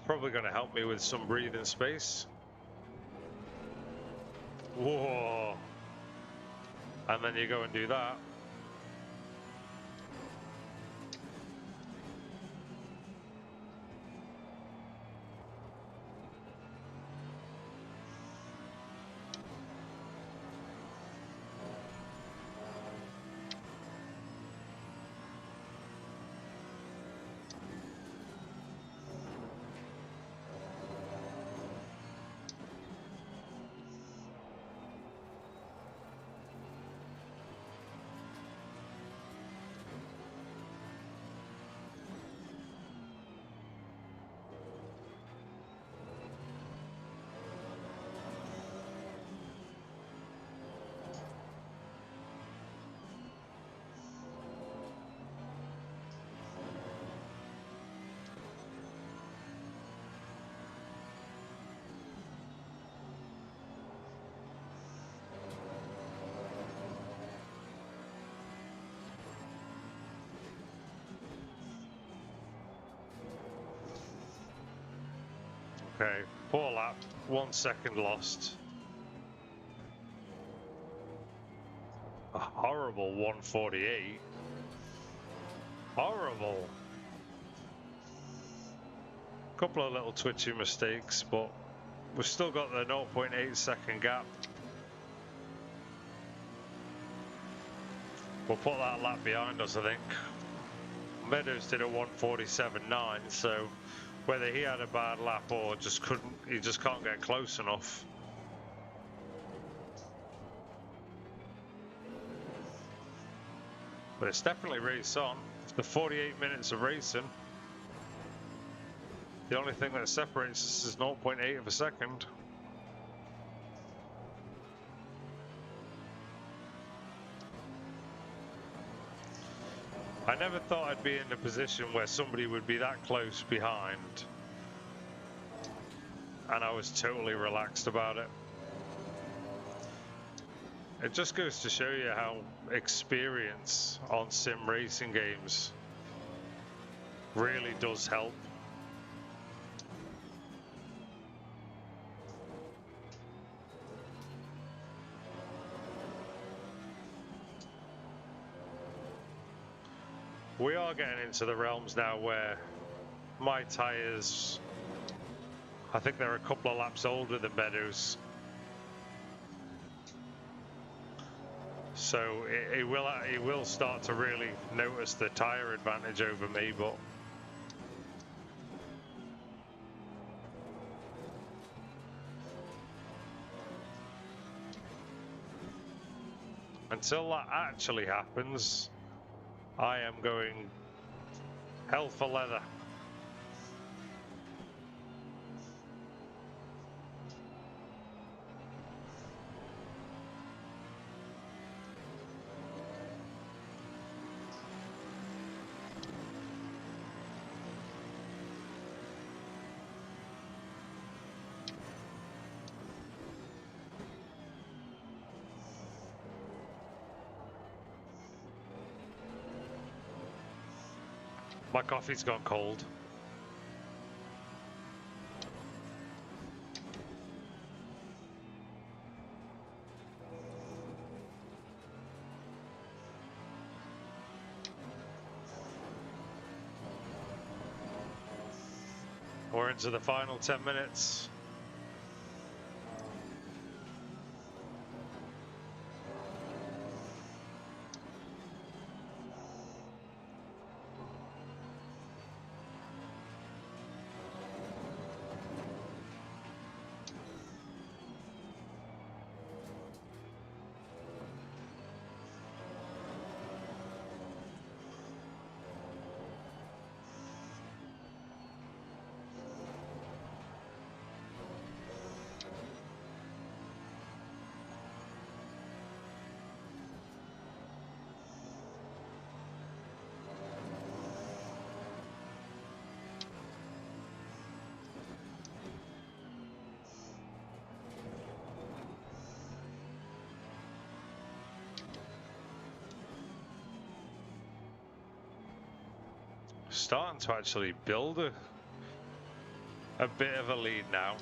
[SPEAKER 3] probably going to help me with some breathing space. Whoa! And then you go and do that. Okay, poor lap, 1 second lost. A horrible 148. Horrible. Couple of little twitchy mistakes, but we've still got the 0.8 second gap. We'll put that lap behind us, I think. Meadows did a 147.9, so whether he had a bad lap or he just can't get close enough. But it's definitely race on. The 48 minutes of racing. The only thing that separates us is 0.8 of a second. I never thought I'd be in a position where somebody would be that close behind, and I was totally relaxed about it. It just goes to show you how experience on sim racing games really does help. We are getting into the realms now where my tyres, I think they're a couple of laps older than Meadows. So he will start to really notice the tyre advantage over me, but until that actually happens, I am going hell for leather. My coffee's gone cold. We're into the final 10 minutes. starting to actually build a bit of a lead now.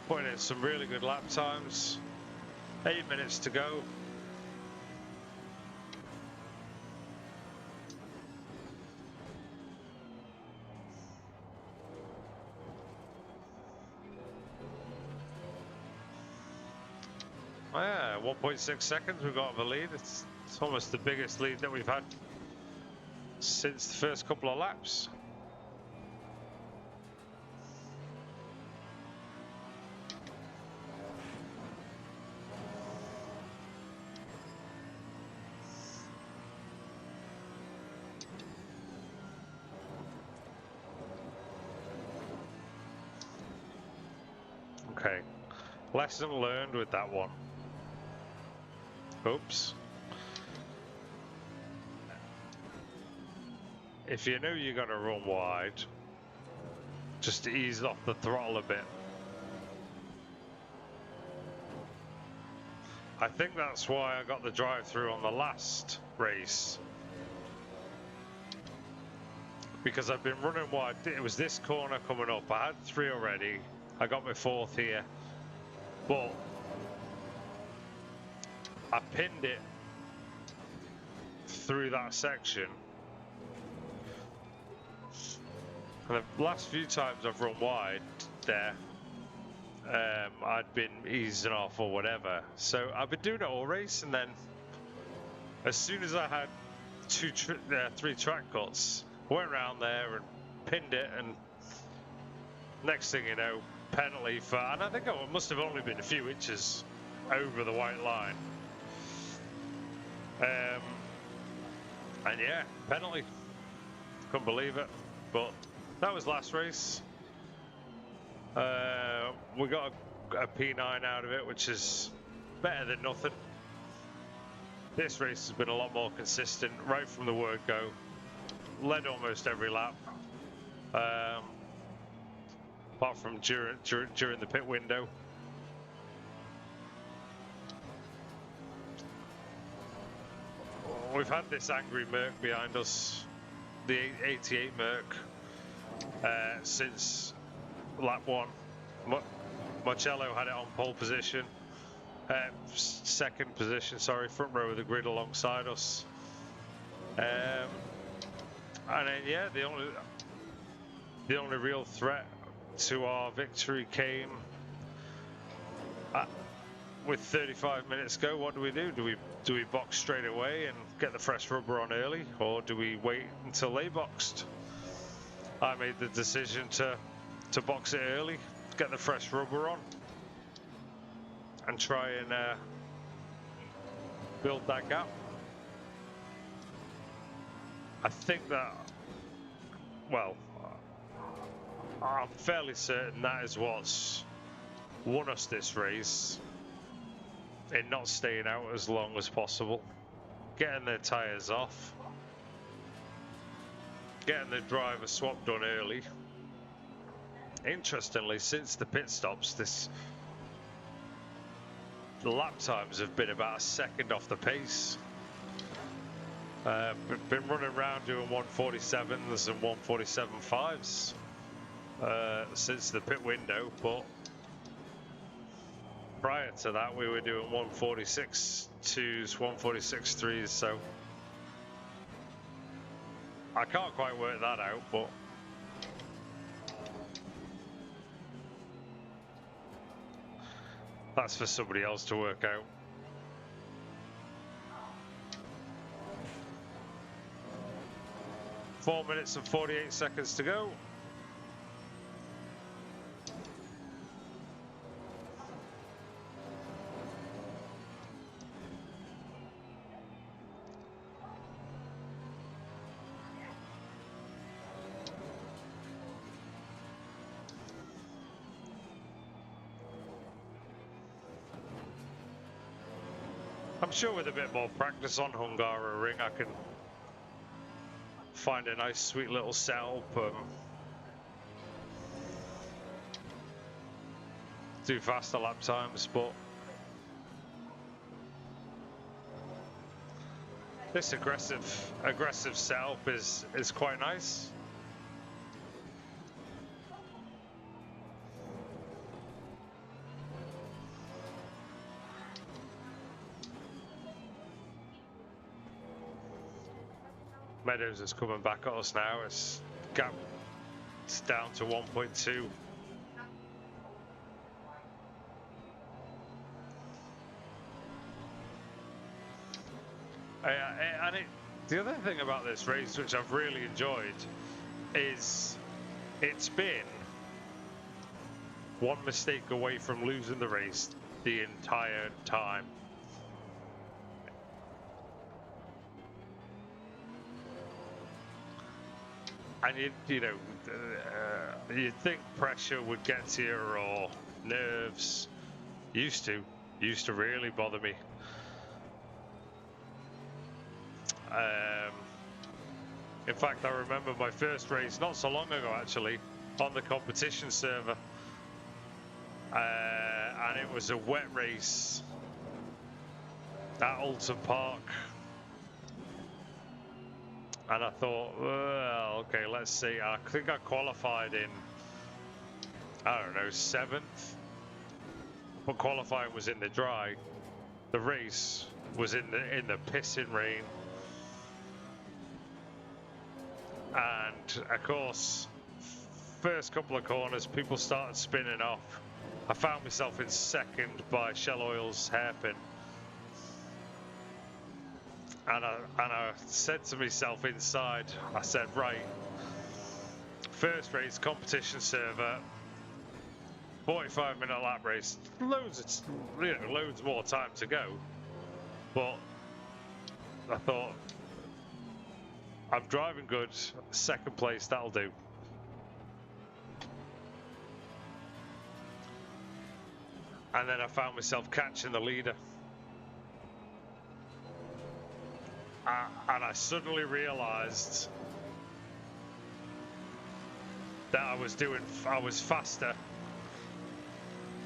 [SPEAKER 3] Putting in some really good lap times. 8 minutes to go. Oh yeah, 1.6 seconds we've got of a lead. It's almost the biggest lead that we've had since the first couple of laps. Okay, lesson learned with that one. Oops. If you know you're going to run wide, just ease off the throttle a bit. I think that's why I got the drive-through on the last race. Because I've been running wide. It was this corner coming up. I had 3 already. I got my 4th here. But I pinned it through that section. And the last few times I've run wide there, I'd been easing off or whatever. So I've been doing it all race, and then as soon as I had 3 track cuts, I went around there and pinned it, and next thing you know, penalty for, and I think it must have only been a few inches over the white line. And yeah, penalty. Couldn't believe it. But that was last race. We got a P9 out of it, which is better than nothing. This race has been a lot more consistent right from the word go. Led almost every lap. Apart from during the pit window. We've had this angry Merc behind us, the 88 Merc, since lap 1. Marcello had it on pole position, second position, sorry, front row of the grid alongside us. And then yeah, the only real threat to our victory came with 35 minutes to go. What do? Do we box straight away and get the fresh rubber on early, or do we wait until they boxed? I made the decision to box it early, get the fresh rubber on, and try and build that gap. I think that, well, I'm fairly certain that is what's won us this race, in not staying out as long as possible, getting their tyres off, getting the driver swap done early. Interestingly, since the pit stops, the lap times have been about a second off the pace. We've been running around doing 147s and 147.5s since the pit window, but prior to that we were doing 146.2s, 146.3s, so I can't quite work that out, but that's for somebody else to work out. Four minutes and 48 seconds to go. I'm sure with a bit more practice on Hungaroring, I can find a nice sweet little setup. do faster lap times, but this aggressive setup is quite nice. Meadows is coming back at us now. It's down to 1.2. And the other thing about this race, which I've really enjoyed, is it's been one mistake away from losing the race the entire time. And you'd think pressure would get to you, or nerves. Used to really bother me. In fact, I remember my first race not so long ago, actually, on the competition server, and it was a wet race at Alton Park. And I thought, well, okay, let's see. I think I qualified in, I don't know, 7th. But qualifying was in the dry. The race was in the pissing rain. And of course, first couple of corners, people started spinning off. I found myself in 2nd by Shell Oil's hairpin. And I said to myself inside, I said, right, first race, competition server, 45-minute lap race, loads more time to go. But I thought, I'm driving good, 2nd place, that'll do. And then I found myself catching the leader. And I suddenly realised that I was faster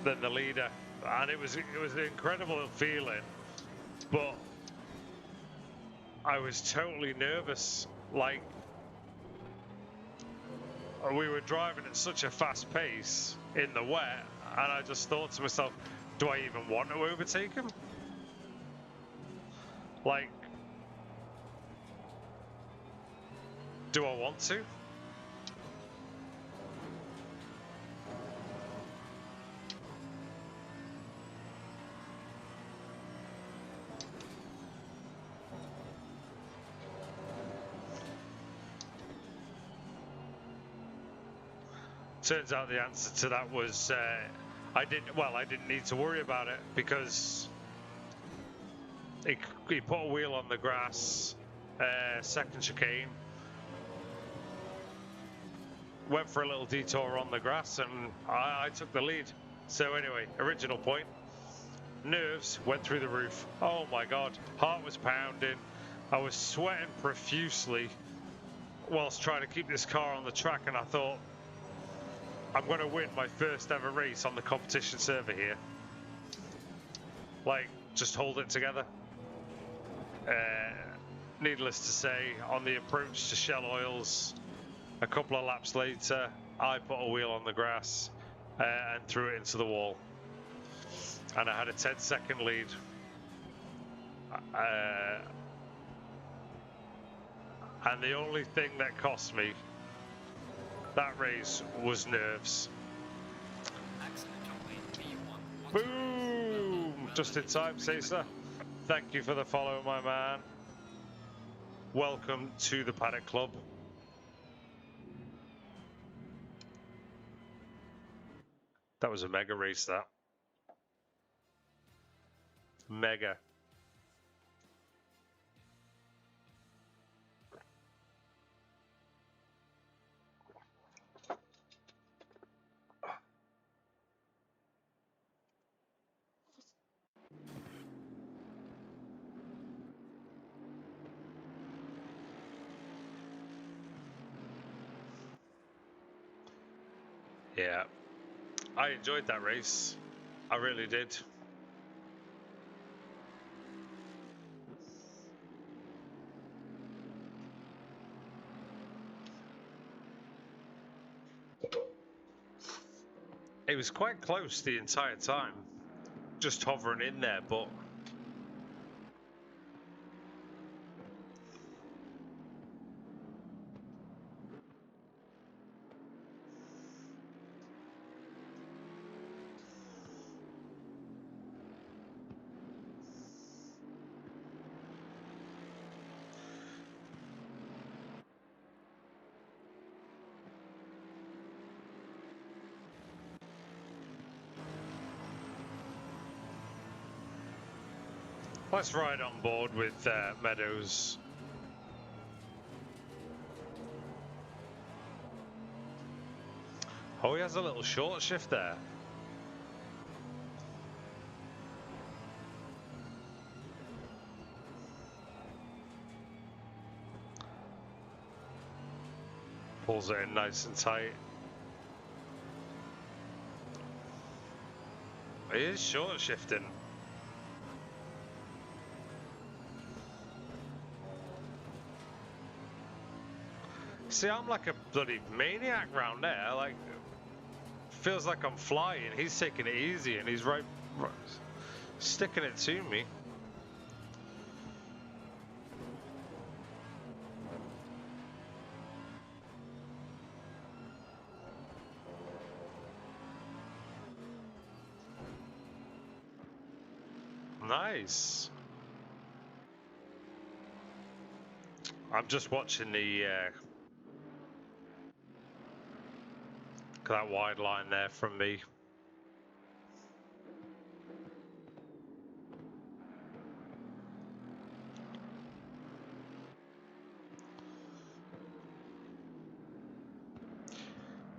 [SPEAKER 3] than the leader, and it was an incredible feeling, but I was totally nervous. Like, we were driving at such a fast pace in the wet, and I just thought to myself, do I even want to overtake him? Like, do I want to? Turns out the answer to that was I didn't need to worry about it, because he put a wheel on the grass, 2nd chicane, went for a little detour on the grass, and I took the lead. So anyway, original point. Nerves went through the roof. Oh my God, heart was pounding. I was sweating profusely whilst trying to keep this car on the track, and I thought, I'm going to win my first ever race on the competition server here. Like, just hold it together. Needless to say, on the approach to Shell Oils, a couple of laps later, I put a wheel on the grass and threw it into the wall. And I had a 10-second lead. And the only thing that cost me that race was nerves. Boom! Just in time, Caesar. Thank you for the follow, my man. Welcome to the Paddock Club. That was a mega race, that. Mega. Yeah, I enjoyed that race.
[SPEAKER 2] I really did. It was quite close the entire time, just hovering in there, but let's ride on board with Meadows. Oh, he has a little short shift there. Pulls it in nice and tight. He is short shifting. See, I'm like a bloody maniac round there. Like, feels like I'm flying. He's taking it easy, and he's right sticking it to me. Nice. I'm just watching the that wide line there from me.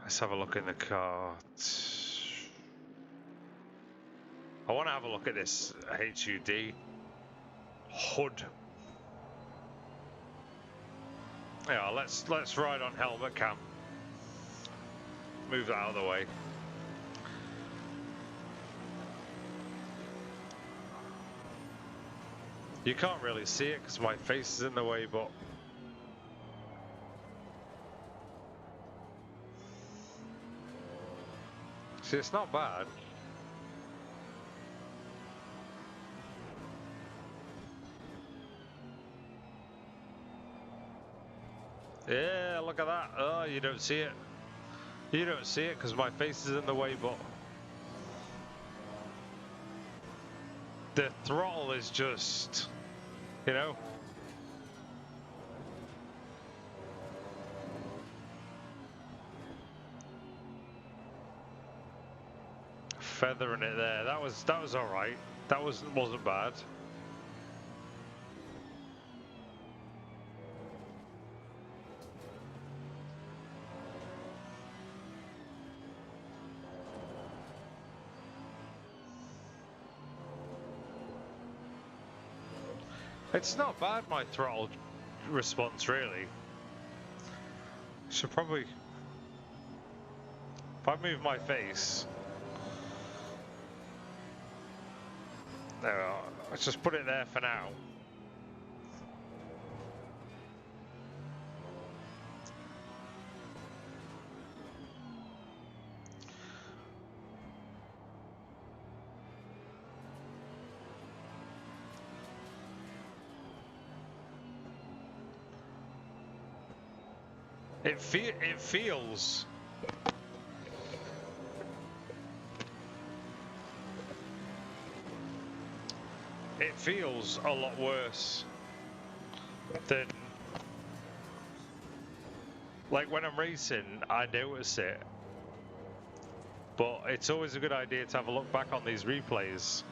[SPEAKER 2] Let's have a look in the car. I want to have a look at this HUD hood. Yeah, let's ride on helmet cam. Move that out of the way. You can't really see it because my face is in the way, but see, it's not bad. Yeah, look at that. Oh, you don't see it. You don't see it because my face is in the way, but the throttle is just, you know. Feathering it there. That was all right. That wasn't bad. It's not bad, my throttle response, really. Should probably, if I move my face, there we are. Let's just put it there for now. It feels. It feels a lot worse than, like, when I'm racing, I notice it. But it's always a good idea to have a look back on these replays.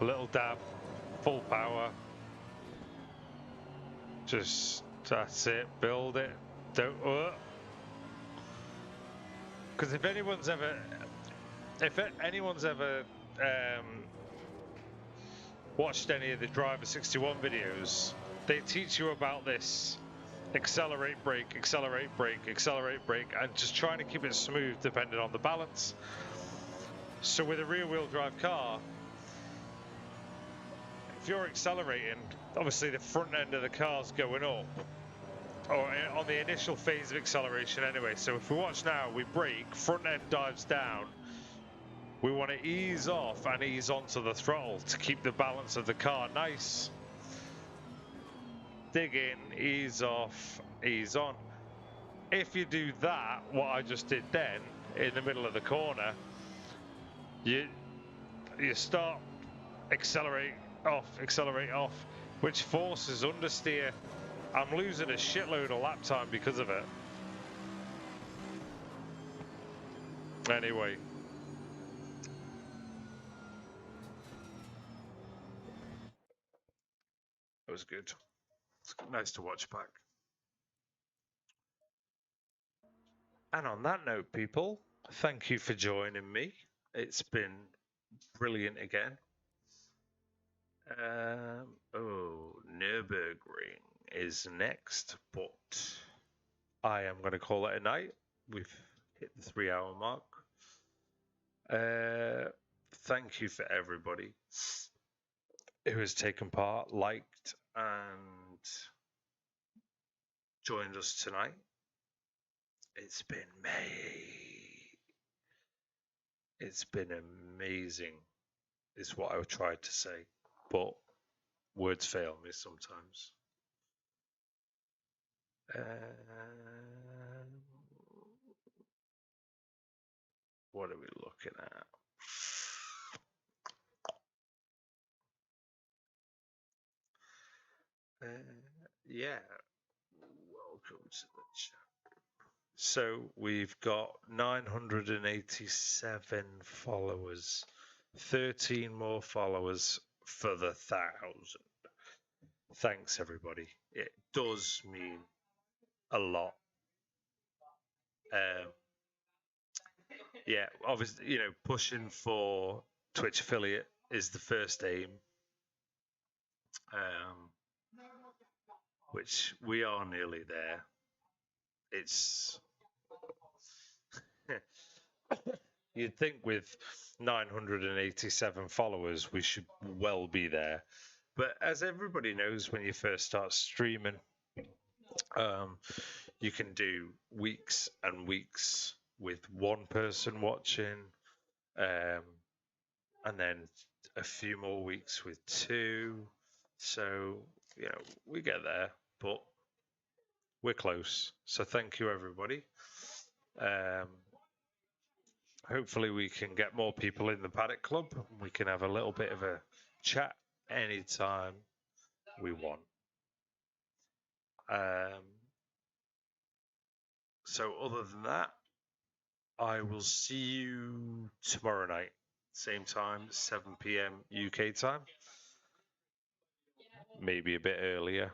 [SPEAKER 2] A little dab, full power.
[SPEAKER 3] Just, that's it, build it. Don't, because if anyone's ever watched any of the Driver 61 videos, they teach you about this accelerate, brake, accelerate, brake, accelerate, brake, and just trying to keep it smooth depending on the balance. So with a rear-wheel drive car, if you're accelerating, obviously the front end of the car's going up, or on the initial phase of acceleration anyway. So if we watch now, we brake, front end dives down, we want to ease off and ease onto the throttle to keep the balance of the car nice. Dig in, ease off, ease on. If you do that, what I just did then, in the middle of the corner, you start accelerate off, which forces understeer. I'm losing a shitload of lap time because of it. Anyway. It was good. It's nice to watch back. And on that note, people, thank you for joining me. It's been brilliant again. Nürburgring is next, but I am going to call it a night. We've hit the 3-hour mark. Thank you for everybody who has taken part, liked, and joined us tonight. It's been amazing, is what I tried to say, but words fail me sometimes. What are we looking at? Yeah, welcome to the chat. So we've got 987 followers, 13 more followers for the 1,000. Thanks, everybody. It does mean a lot. Yeah, obviously, you know, pushing for Twitch affiliate is the first aim, which we are nearly there. It's you'd think with 987 followers we should well be there, but as everybody knows, when you first start streaming, you can do weeks and weeks with one person watching, and then a few more weeks with two. So, you know, we get there, but we're close. So thank you, everybody. Hopefully we can get more people in the Paddock Club. We can have a little bit of a chat anytime we want. So other than that, I will see you tomorrow night. Same time, 7 p.m. UK time. Maybe a bit earlier.